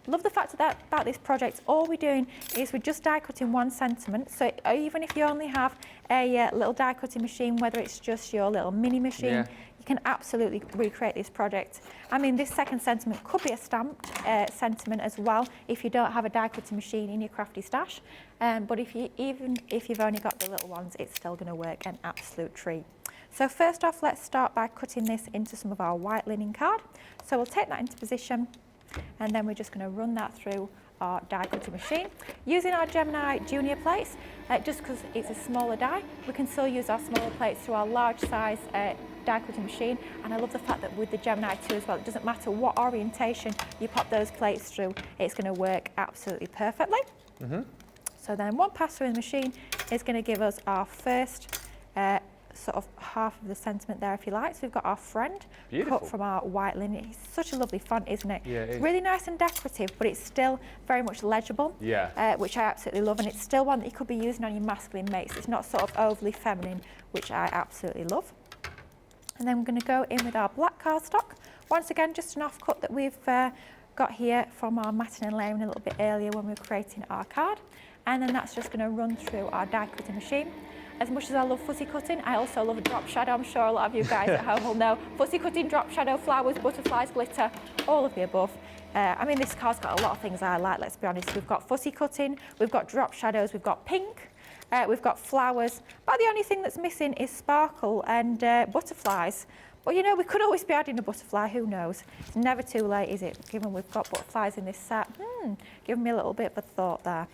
Love the fact that about this project, all we're doing is we're just die cutting one sentiment. So even if you only have a little die cutting machine, whether it's just your little mini machine, you can absolutely recreate this project. I mean, this second sentiment could be a stamped sentiment as well if you don't have a die cutting machine in your crafty stash. But even if you've only got the little ones, it's still going to work an absolute treat. So first off, let's start by cutting this into some of our white linen card. So we'll take that into position, and then we're just going to run that through our die cutting machine. Using our Gemini Junior plates, just because it's a smaller die, we can still use our smaller plates through our large size die cutting machine. And I love the fact that with the Gemini 2 as well, it doesn't matter what orientation you pop those plates through, it's going to work absolutely perfectly. So then one pass through the machine is going to give us our first sort of half of the sentiment there, if you like. So we've got our Friend cut from our white linen. It's such a lovely font, isn't it? Yeah, it is. Really nice and decorative, but it's still very much legible, which I absolutely love. And it's still one that you could be using on your masculine mates. It's not sort of overly feminine, which I absolutely love. And then we're going to go in with our black cardstock. Once again, just an offcut that we've got here from our matting and layering a little bit earlier when we were creating our card. And then that's just going to run through our die cutting machine. As much as I love fussy cutting, I also love a drop shadow. I'm sure a lot of you guys at home will know. Fussy cutting, drop shadow, flowers, butterflies, glitter, all of the above. I mean, this card's got a lot of things I like, let's be honest. We've got fussy cutting, we've got drop shadows, we've got pink, we've got flowers. But the only thing that's missing is sparkle and butterflies. But you know, we could always be adding a butterfly, who knows? It's never too late, is it? Given we've got butterflies in this set. Giving me a little bit of a thought there.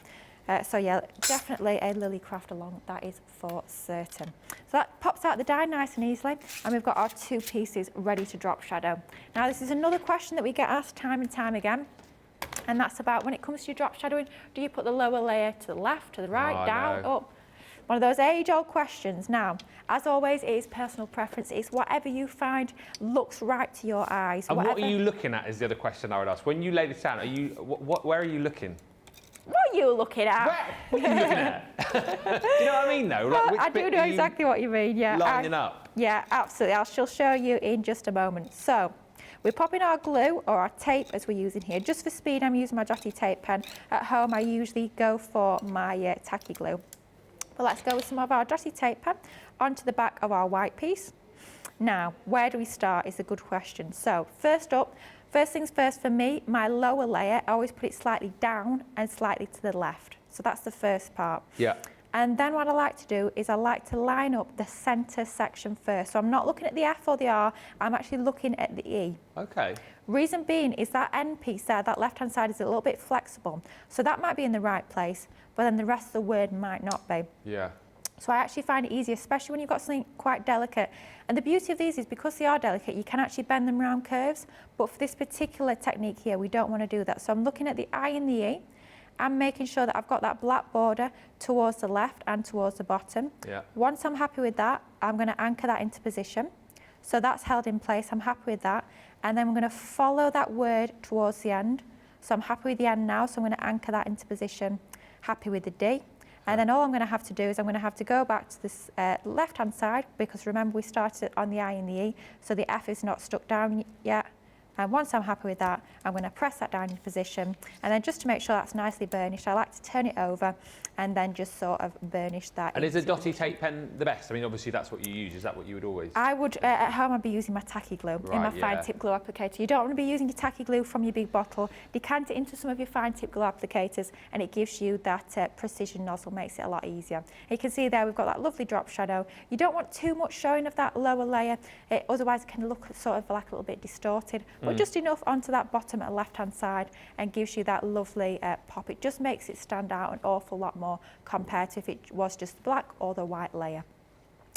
So yeah, definitely a Lily craft along, that is for certain. So that pops out the die nice and easily, and we've got our 2 pieces ready to drop shadow. Now this is another question that we get asked time and time again, and that's about when it comes to your drop shadowing, do you put the lower layer to the left, to the right, down, up? One of those age-old questions. Now, as always, it is personal preference. It's whatever you find looks right to your eyes. And what are you looking at is the other question I would ask. When you lay this down, where are you looking? What are you looking at? What are you looking at? Do you know what I mean, though? Like, I do know exactly what you mean, yeah. Lining up. Yeah, absolutely. I shall show you in just a moment. So, we're popping our glue, or our tape as we're using here. Just for speed, I'm using my Jotty tape pen. At home, I usually go for my tacky glue. But let's go with some of our Jotty tape pen onto the back of our white piece. Now, where do we start is a good question. So, first things first for me, my lower layer, I always put it slightly down and slightly to the left. So that's the first part. Yeah. And then what I like to do is I like to line up the centre section first. So I'm not looking at the F or the R, I'm actually looking at the E. Okay. Reason being is that end piece there, that left-hand side is a little bit flexible. So that might be in the right place, but then the rest of the word might not be. Yeah. So I actually find it easier, especially when you've got something quite delicate. And the beauty of these is because they are delicate, you can actually bend them around curves. But for this particular technique here, we don't want to do that. So I'm looking at the I and the E. I'm making sure that I've got that black border towards the left and towards the bottom. Yeah. Once I'm happy with that, I'm going to anchor that into position. So that's held in place, I'm happy with that. And then I'm going to follow that word towards the end. So I'm happy with the end now, so I'm going to anchor that into position, happy with the D. And then all I'm going to have to do is I'm going to have to go back to this left-hand side, because remember we started on the I and the E, so the F is not stuck down yet. And once I'm happy with that, I'm going to press that down into position. And then just to make sure that's nicely burnished, I like to turn it over and then just sort of burnish that. And is a dotty tape pen the best? I mean, obviously that's what you use. Is that what you would always? I would, at home, I'd be using my tacky glue in my fine tip glue applicator. You don't want to be using your tacky glue from your big bottle. Decant it into some of your fine tip glue applicators and it gives you that precision nozzle, makes it a lot easier. You can see there we've got that lovely drop shadow. You don't want too much showing of that lower layer, otherwise it can look sort of like a little bit distorted. But just enough onto that bottom at left-hand side and gives you that lovely pop. It just makes it stand out an awful lot more compared to if it was just the black or the white layer.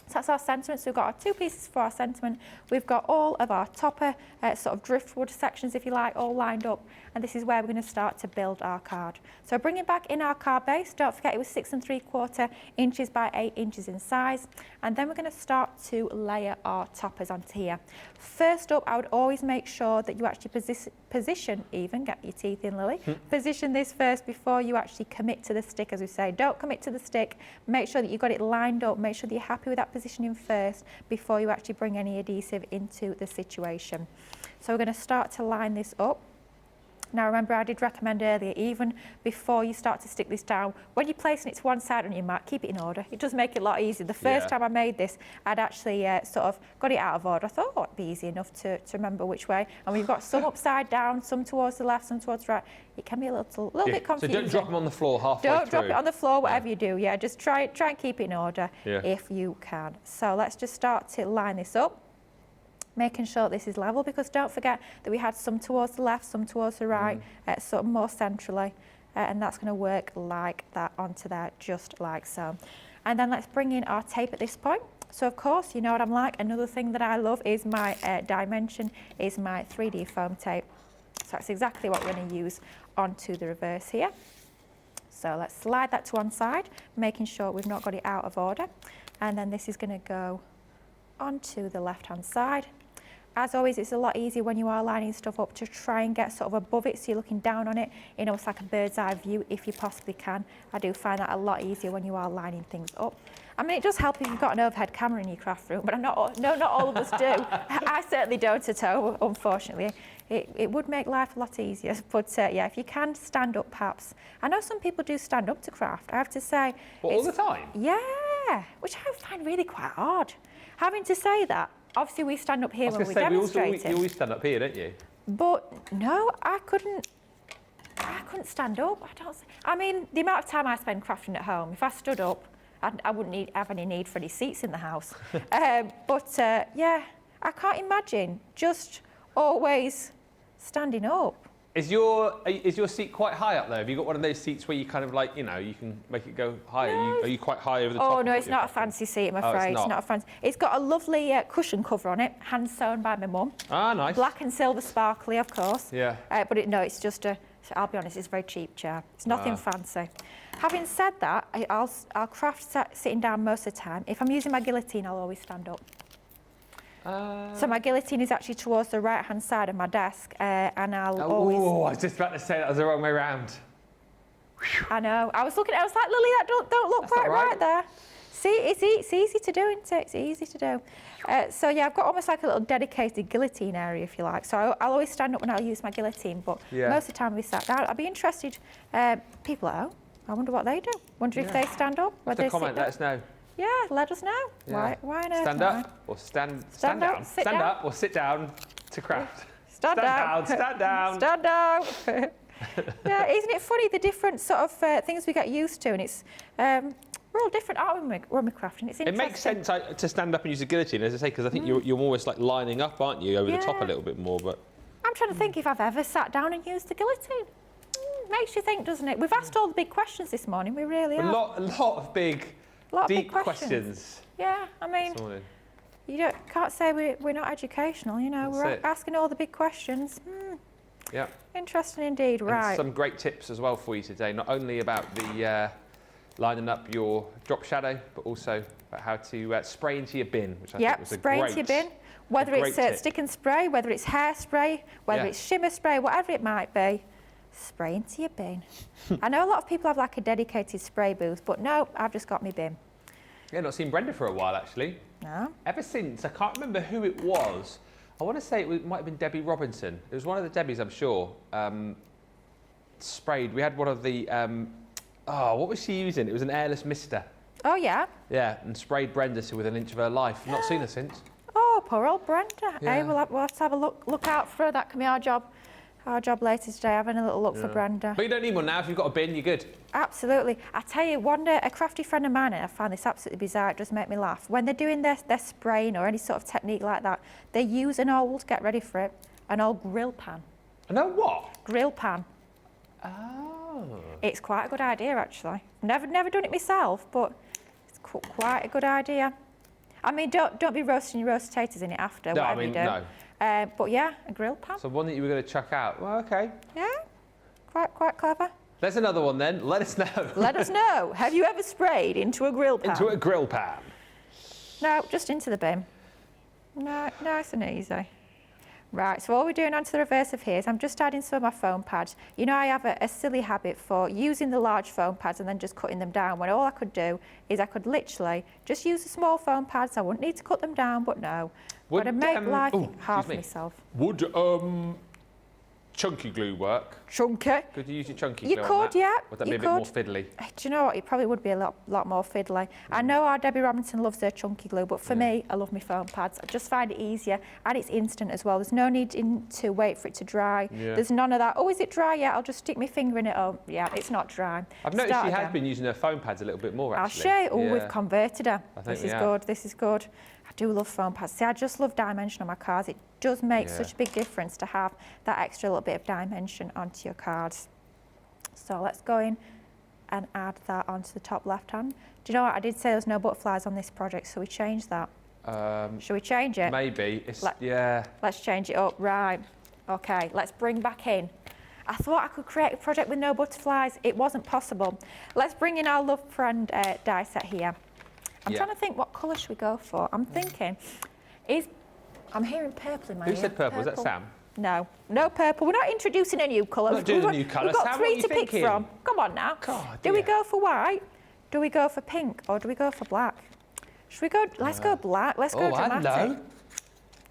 So that's our sentiment. So we've got our two pieces for our sentiment. We've got all of our topper sort of driftwood sections, if you like, all lined up. And this is where we're going to start to build our card. So bringing back in our card base, don't forget it was 6 3/4 inches by 8 inches in size. And then we're going to start to layer our toppers onto here. First up, I would always make sure that you actually position, even, get your teeth in, Lily, position this first before you actually commit to the stick, as we say. Don't commit to the stick. Make sure that you've got it lined up. Make sure that you're happy with that positioning first before you actually bring any adhesive into the situation. So we're going to start to line this up. Now remember, I did recommend earlier, even before you start to stick this down, when you're placing it to one side on your mat, keep it in order. It does make it a lot easier. The first time I made this, I'd actually sort of got it out of order. I thought, oh, it'd be easy enough to remember which way. And we've got some upside down, some towards the left, some towards the right. It can be a little bit confusing. So don't drop them on the floor halfway through. Don't drop it on the floor, whatever you do. Yeah, just try and keep it in order if you can. So let's just start to line this up, making sure this is level, because don't forget that we had some towards the left, some towards the right, sort of more centrally, and that's going to work like that onto there, just like so. And then let's bring in our tape at this point. So of course, you know what I'm like. Another thing that I love is my Dimension, is my 3D foam tape. So that's exactly what we're going to use onto the reverse here. So let's slide that to one side, making sure we've not got it out of order. And then this is going to go onto the left-hand side. As always, it's a lot easier when you are lining stuff up to try and get sort of above it, so you're looking down on it in almost like a bird's eye view if you possibly can. I do find that a lot easier when you are lining things up. I mean, it does help if you've got an overhead camera in your craft room, but not all of us do. I certainly don't at all, unfortunately. It would make life a lot easier, but yeah, if you can stand up perhaps. I know some people do stand up to craft, I have to say. Well, all the time? Yeah, which I find really quite odd. Having to say that, obviously we stand up here when we demonstrate it. You always stand up here, don't you? But no, I couldn't stand up. I mean, the amount of time I spend crafting at home, if I stood up, I wouldn't have any need for any seats in the house. Yeah, I can't imagine just always standing up. Is your seat quite high up there? Have you got one of those seats where you kind of like, you know, you can make it go higher? No. Are you quite high over the top? Oh no, it's not a fancy seat, I'm afraid. It's not a fancy. It's got a lovely cushion cover on it, hand sewn by my mum. Ah, nice. Black and silver sparkly, of course. Yeah. But it's just I'll be honest, it's a very cheap chair. It's nothing fancy. Having said that, I'll craft sitting down most of the time. If I'm using my guillotine, I'll always stand up. So my guillotine is actually towards the right-hand side of my desk, and I'll always... Oh, I was just about to say that was the wrong way around. I know. I was like, Lily, that don't look quite right there. See, it's easy to do, isn't it? It's easy to do. So yeah, I've got almost like a little dedicated guillotine area, if you like. So I'll always stand up when I'll use my guillotine, but most of the time we sat down. I'd be interested, people at home, I wonder what they do. Wonder if they stand up. Whether they comment, let us know. Yeah, let us know. Yeah. Why not? Stand up or stand down. Stand up or sit down to craft. Stand down. Stand down. Stand down. Yeah, isn't it funny the different sort of things we get used to? And it's We're all different, aren't we, when we're crafting? It's interesting. It makes sense to stand up and use a guillotine, as I say, because I think you're almost like lining up, aren't you, over the top a little bit more. But I'm trying to think if I've ever sat down and used the guillotine. Makes you think, doesn't it? We've asked all the big questions this morning. We really have. a lot of big, deep questions. Yeah, I mean, this morning. you can't say we're not educational. You know, That's we're it. asking all the big questions. Yeah. Interesting indeed. Right. And some great tips as well for you today, not only about the lining up your drop shadow, but also about how to spray into your bin, which I think was a spray great, into your bin. Whether it's tip. stick and spray, whether it's hairspray, whether it's shimmer spray, whatever it might be, spray into your bin. I know a lot of people have like a dedicated spray booth, but no, I've just got my bin. Yeah, not seen Brenda for a while actually. No. Ever since, I can't remember who it was. I want to say it might have been Debbie Robinson. It was one of the Debbies, I'm sure. Sprayed. We had one of the. What was she using? It was an airless mister. Oh yeah. Yeah, and sprayed Brenda to within an inch of her life. Not seen her since. Oh, poor old Brenda. Yeah. Hey, we'll have to have a look out for her. That can be our job. Our job later today, having a little look for Brenda. But you don't need one now. If you've got a bin, you're good. Absolutely. I tell you, one day, a crafty friend of mine, and I found this absolutely bizarre, it does make me laugh. When they're doing their spraying or any sort of technique like that, they use an old, get ready for it, an old grill pan. I know what? Grill pan. Oh. It's quite a good idea, actually. Never done it myself, but it's quite a good idea. I mean, don't be roasting your roast potatoes in it after, No, whatever you do. no. But yeah, a grill pan. So one that you were going to chuck out. Well, okay. Yeah, quite clever. There's another one then. Let us know. Let us know. Have you ever sprayed into a grill pan? Into a grill pan. No, just into the bin. No, nice and easy. Right, so all we're doing onto the reverse of here is I'm just adding some of my foam pads. You know, I have a silly habit for using the large foam pads and then just cutting them down, when all I could do is I could literally just use the small foam pads. I wouldn't need to cut them down, but no. Would, I'd make life hard for me. myself. Would chunky glue work? Chunky. Could you use your chunky You glue on could, that? yeah. Would that you be a bit more fiddly? Do you know what? It probably would be a lot more fiddly. I know our Debbie Robinson loves her chunky glue, but for me, I love my foam pads. I just find it easier, and it's instant as well. There's no need to wait for it to dry. Yeah. There's none of that. Oh, is it dry? Yeah, I'll just stick my finger in it. Oh, yeah, it's not dry. I've noticed Start she has again. been using her foam pads a little bit more, I'll actually. show you. Oh, Yeah. we've converted her. I think This we is have. good. This is good. I do love foam pads. See, I just love dimension on my cards. It does make such a big difference to have that extra little bit of dimension onto your cards. So let's go in and add that onto the top left hand. Do you know what? I did say there's no butterflies on this project, so we change that. Shall we change it? Maybe. Yeah. Let's change it up. Right. Okay, let's bring back in. I thought I could create a project with no butterflies. It wasn't possible. Let's bring in our love friend die set here. I'm trying to think, what colour should we go for? I'm thinking, I'm hearing purple in my ear. Who said purple? Was that Sam? No purple. We're not introducing a new colour. We're not doing a new colour. We've got Sam, three what are you to pick thinking? from. Come on now. God, do we dear. go for white? Do we go for pink? Or do we go for black? Should we go? Let's go black. Let's go dramatic. Hello.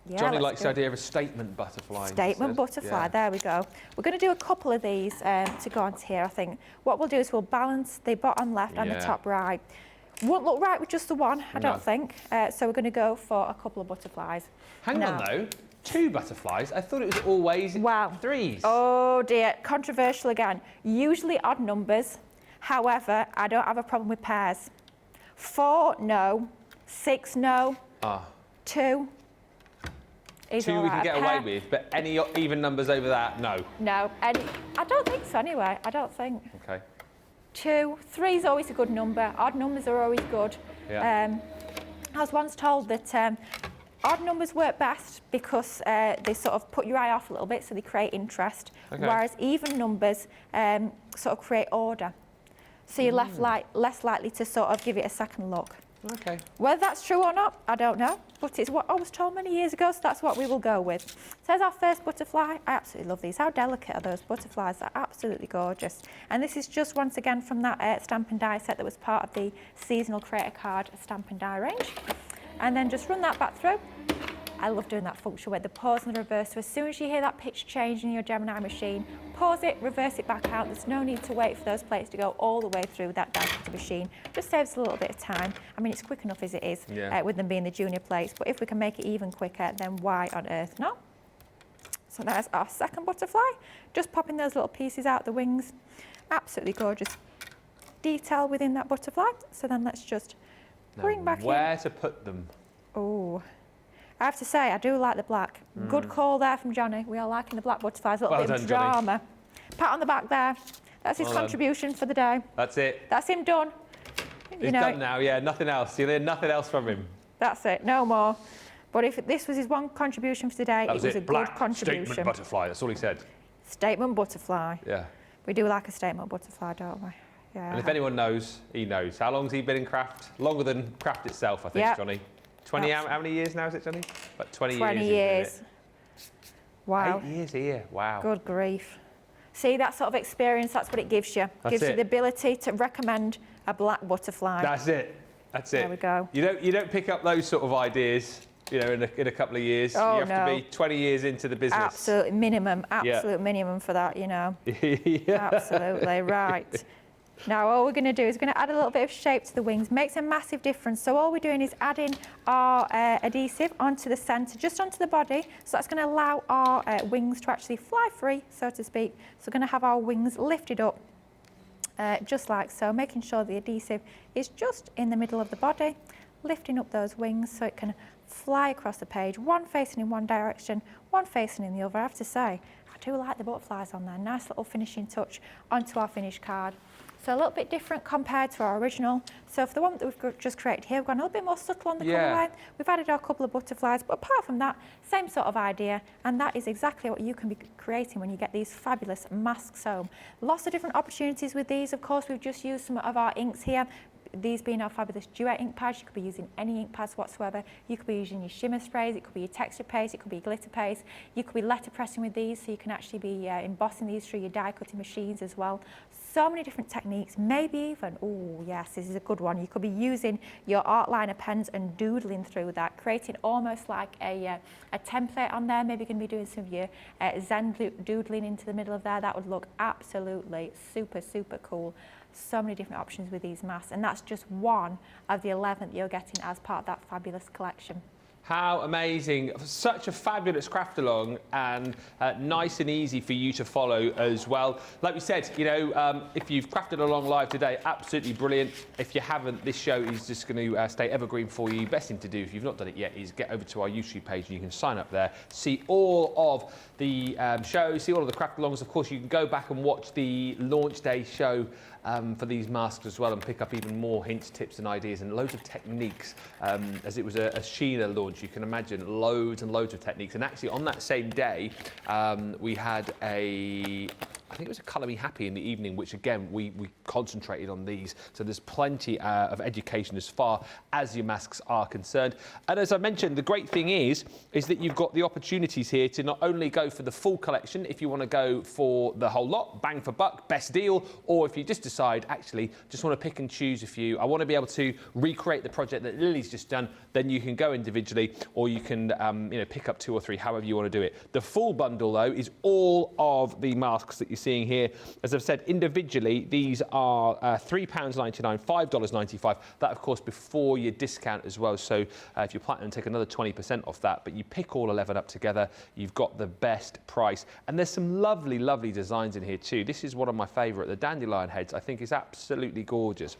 Yeah, Johnny let's likes go. the idea of a statement butterfly. Statement instead. butterfly, Yeah. there we go. We're going to do a couple of these to go onto here, I think. What we'll do is we'll balance the bottom left and the Yeah. top right. Won't look right with just the one, I No. don't think. So we're going to go for a couple of butterflies. Hang on though, 2 butterflies? I thought it was always Wow. 3s. Oh dear, controversial again. Usually odd numbers. However, I don't have a problem with pairs. 4, no. 6, no. 2 is 2 all we right. can A get pair, away with, but any even numbers over that, no. No, I don't think so anyway. I don't think. Okay. 2, 3 is always a good number. Odd numbers are always good. Yeah. I was once told that odd numbers work best because they sort of put your eye off a little bit, so they create interest, Okay. whereas even numbers sort of create order. So you're less likely to sort of give it a second look. Okay. Whether that's true or not, I don't know, but it's what I was told many years ago, so that's what we will go with. So there's our first butterfly. I absolutely love these. How delicate are those butterflies? They're absolutely gorgeous. And this is just once again from that stamp and die set that was part of the seasonal creator card stamp and die range. And then just run that back through. I love doing that function with the pause and the reverse. So as soon as you hear that pitch change in your Gemini machine, pause it, reverse it back out. There's no need to wait for those plates to go all the way through that die cutter machine. Just saves a little bit of time. I mean, it's quick enough as it is with them being the junior plates, but if we can make it even quicker, then why on earth not? So there's our second butterfly. Just popping those little pieces out the wings. Absolutely gorgeous. detail within that butterfly. So then let's just bring back in. Where to put them? Oh, I have to say, I do like the black. Good call there from Johnny. We are liking the black butterflies, a little Well bit done, of Johnny. drama. Pat on the back there. That's his Well done. contribution for the day. That's it. That's him done. He's done now, yeah, nothing else. You'll hear nothing else from him. That's it, no more. But if this was his one contribution for today, That it was a Black good contribution. statement butterfly, that's all he said. Statement butterfly. Yeah. We do like a statement butterfly, don't we? Yeah. And if anyone knows, he knows. How long's he been in craft? Longer than craft itself, I think, Yep. Johnny. 20, how many years now is it, Johnny? About 20 years. 20 he's been in years. it. Wow. 8 years here, wow. Good grief. See, that sort of experience, that's what it gives you. That's Gives you it. the ability to recommend a black butterfly. That's it. That's it. There we go. You don't pick up those sort of ideas, in a couple of years. Oh, you have no. to be 20 years into the business. Absolute minimum minimum for that, Yeah. Absolutely, right. Now all we're going to do is we're going to add a little bit of shape to the wings. Makes a massive difference. So all we're doing is adding our adhesive onto the centre, just onto the body. So that's going to allow our wings to actually fly free, so to speak. So we're going to have our wings lifted up, just like so, making sure the adhesive is just in the middle of the body, lifting up those wings so it can fly across the page, one facing in one direction, one facing in the other. I have to say, I do like the butterflies on there. Nice little finishing touch onto our finished card. So a little bit different compared to our original. So for the one that we've just created here, we've gone a little bit more subtle on the colourway. We've added our couple of butterflies, but apart from that, same sort of idea, and that is exactly what you can be creating when you get these fabulous masks home. Lots of different opportunities with these. Of course, we've just used some of our inks here. These being our fabulous Duet ink pads. You could be using any ink pads whatsoever. You could be using your shimmer sprays, it could be your texture paste, it could be your glitter paste. You could be letter pressing with these, so you can actually be embossing these through your die cutting machines as well. So many different techniques, maybe even, oh yes, this is a good one. You could be using your art liner pens and doodling through that, creating almost like a template on there. Maybe you can be doing some of your Zen doodling into the middle of there. That would look absolutely super, super cool. So many different options with these masks, and that's just one of the 11 that you're getting as part of that fabulous collection. How amazing. Such a fabulous craft along, and nice and easy for you to follow as well. Like we said, if you've crafted along live today, absolutely brilliant. If you haven't, this show is just going to stay evergreen for you. Best thing to do, if you've not done it yet, is get over to our YouTube page and you can sign up there, see all of the shows, see all of the craft alongs. Of course, you can go back and watch the launch day show for these masks as well, and pick up even more hints, tips and ideas, and loads of techniques. As it was a Sheena launch, you can imagine loads and loads of techniques. And actually on that same day, we had I think it was a Colour Me Happy in the evening, which again, we concentrated on these. So there's plenty of education as far as your masks are concerned. And as I mentioned, the great thing is that you've got the opportunities here to not only go for the full collection, if you want to go for the whole lot, bang for buck, best deal, or if you just decide, actually, just want to pick and choose a few, I want to be able to recreate the project that Lily's just done, then you can go individually, or you can pick up 2 or 3, however you want to do it. The full bundle, though, is all of the masks that you're seeing here. As I've said, individually, these are £3.99, $5.95. That, of course, before your discount as well. So if you're platinum, take another 20% off that. But you pick all 11 up together, you've got the best price. And there's some lovely, lovely designs in here too. This is one of my favourite. The dandelion heads, I think, is absolutely gorgeous.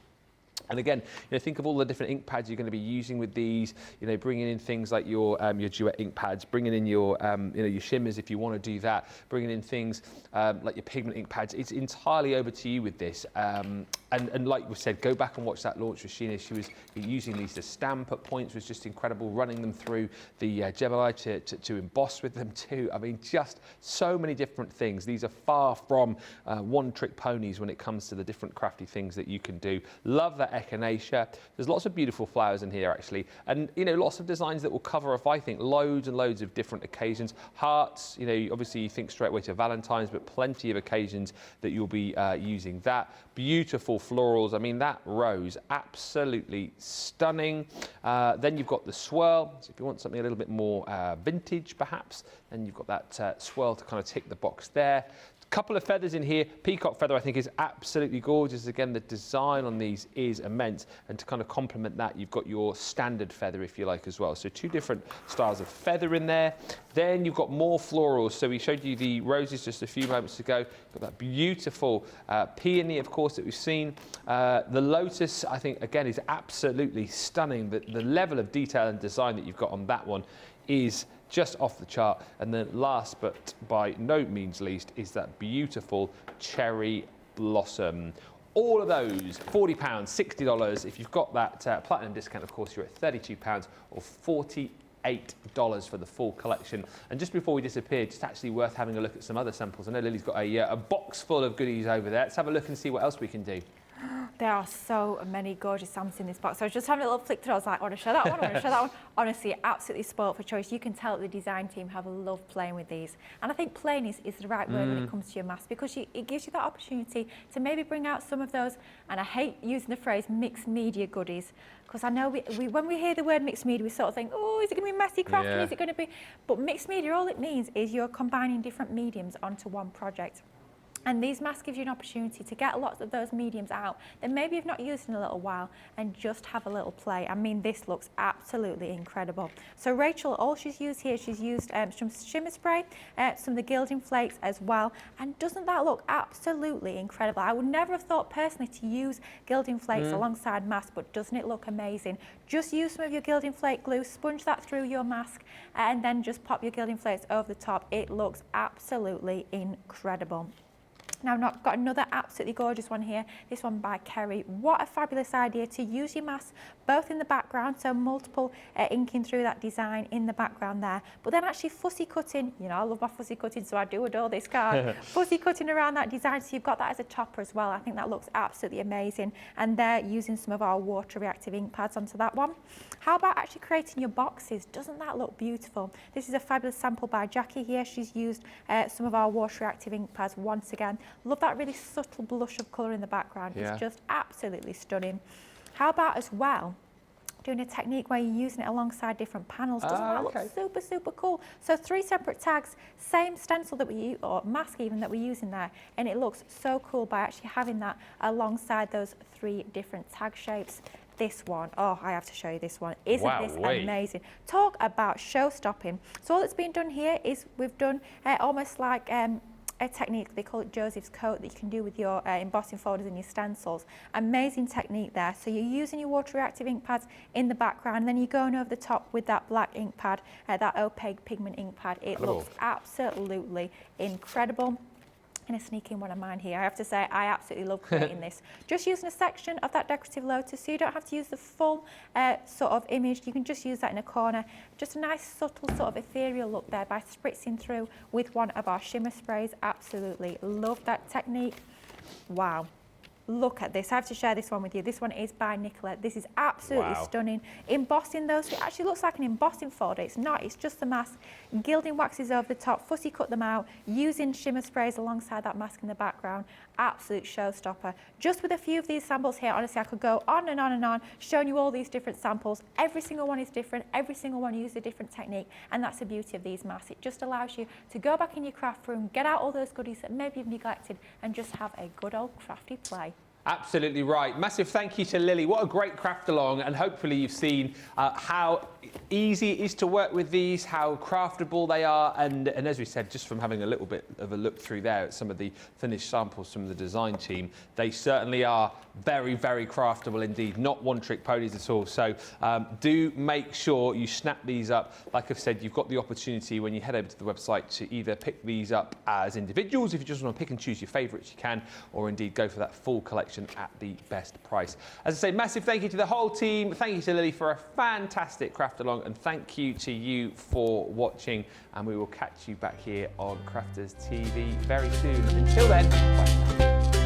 And again, think of all the different ink pads you're going to be using with these. Bringing in things like your Duet ink pads, bringing in your your shimmers if you want to do that, bringing in things like your pigment ink pads. It's entirely over to you with this. And like we said, go back and watch that launch with Sheena. She was using these to stamp at points, was just incredible. Running them through the Gemini to emboss with them too. I mean, just so many different things. These are far from one-trick ponies when it comes to the different crafty things that you can do. Love that echinacea. There's lots of beautiful flowers in here actually, and lots of designs that will cover off, I think, loads and loads of different occasions. Hearts, obviously you think straight away to Valentine's, but plenty of occasions that you'll be using that. Beautiful florals. I mean, that rose, absolutely stunning. Then you've got the swirl. So if you want something a little bit more vintage, perhaps, then you've got that swirl to kind of tick the box there. Couple of feathers in here. Peacock feather, I think, is absolutely gorgeous. Again, the design on these is immense. And to kind of complement that, you've got your standard feather, if you like, as well. So 2 different styles of feather in there. Then you've got more florals. So we showed you the roses just a few moments ago. You've got that beautiful peony, of course, that we've seen. The lotus, I think, again, is absolutely stunning. The level of detail and design that you've got on that one is just off the chart. And then last but by no means least is that beautiful cherry blossom. All of those, £40, $60. If you've got that platinum discount, of course, you're at £32 or $48 for the full collection. And just before we disappear, just actually worth having a look at some other samples. I know Lily's got a box full of goodies over there. Let's have a look and see what else we can do. There are so many gorgeous samples in this box. I was just having a little flick through. I was like, I want to show that one, I want to show that one. Honestly, absolutely spoilt for choice. You can tell that the design team have loved playing with these. And I think playing is the right word when it comes to your masks, because it gives you that opportunity to maybe bring out some of those, and I hate using the phrase mixed media goodies, because I know when we hear the word mixed media, we sort of think, oh, is it going to be messy crafting? Yeah. Is it going to be? But mixed media, all it means is you're combining different mediums onto one project. And these masks give you an opportunity to get lots of those mediums out that maybe you've not used in a little while and just have a little play. I mean, this looks absolutely incredible. So Rachel, all she's used here, she's used some shimmer spray, some of the gilding flakes as well. And doesn't that look absolutely incredible? I would never have thought personally to use gilding flakes alongside masks, but doesn't it look amazing? Just use some of your gilding flake glue, sponge that through your mask, and then just pop your gilding flakes over the top. It looks absolutely incredible. Now I've got another absolutely gorgeous one here, this one by Kerry. What a fabulous idea to use your masks both in the background, so multiple inking through that design in the background there, but then actually fussy cutting, you know, I love my fussy cutting, so I do adore this card. Fussy cutting around that design, so you've got that as a topper as well. I think that looks absolutely amazing. And they're using some of our water reactive ink pads onto that one. How about actually creating your boxes? Doesn't that look beautiful? This is a fabulous sample by Jackie here. She's used some of our water reactive ink pads once again. Love that really subtle blush of colour in the background. Yeah. It's just absolutely stunning. How about as well doing a technique where you're using it alongside different panels? Doesn't that look super, super cool? So 3 separate tags, same stencil that we use, or mask even, that we use in there, and it looks so cool by actually having that alongside those 3 different tag shapes. This one, oh, I have to show you this one. Isn't this amazing? Talk about show-stopping. So all that's been done here is we've done almost like a technique, they call it Joseph's coat, that you can do with your embossing folders and your stencils. Amazing technique there. So you're using your water reactive ink pads in the background, and then you're going over the top with that black ink pad, that opaque pigment ink pad. It looks absolutely incredible. going to sneak in one of mine here. I have to say, I absolutely love creating this. Just using a section of that decorative lotus, so you don't have to use the full sort of image. You can just use that in a corner. Just a nice subtle sort of ethereal look there by spritzing through with one of our shimmer sprays. Absolutely love that technique. Wow. Look at this. I have to share this one with you. This one is by Nicola. This is absolutely stunning. Embossing those, it actually looks like an embossing folder. It's not, it's just the mask. Gilding waxes over the top, fussy cut them out, using shimmer sprays alongside that mask in the background. Absolute showstopper. Just with a few of these samples here, honestly, I could go on and on and on, showing you all these different samples. Every single one is different. Every single one uses a different technique, and that's the beauty of these masks. It just allows you to go back in your craft room, get out all those goodies that maybe you've neglected, and just have a good old crafty play. Absolutely right. Massive thank you to Lily. What a great craft along, and hopefully you've seen how easy it is to work with these, how craftable they are, and as we said, just from having a little bit of a look through there at some of the finished samples from the design team, they certainly are very, very craftable indeed, not one-trick ponies at all. So do make sure you snap these up. Like I've said, you've got the opportunity when you head over to the website to either pick these up as individuals, if you just want to pick and choose your favourites, you can, or indeed go for that full collection at the best price. As I say, massive thank you to the whole team. Thank you to Lily for a fantastic craft along, and thank you to you for watching, and we will catch you back here on Crafters TV very soon. Until then, bye.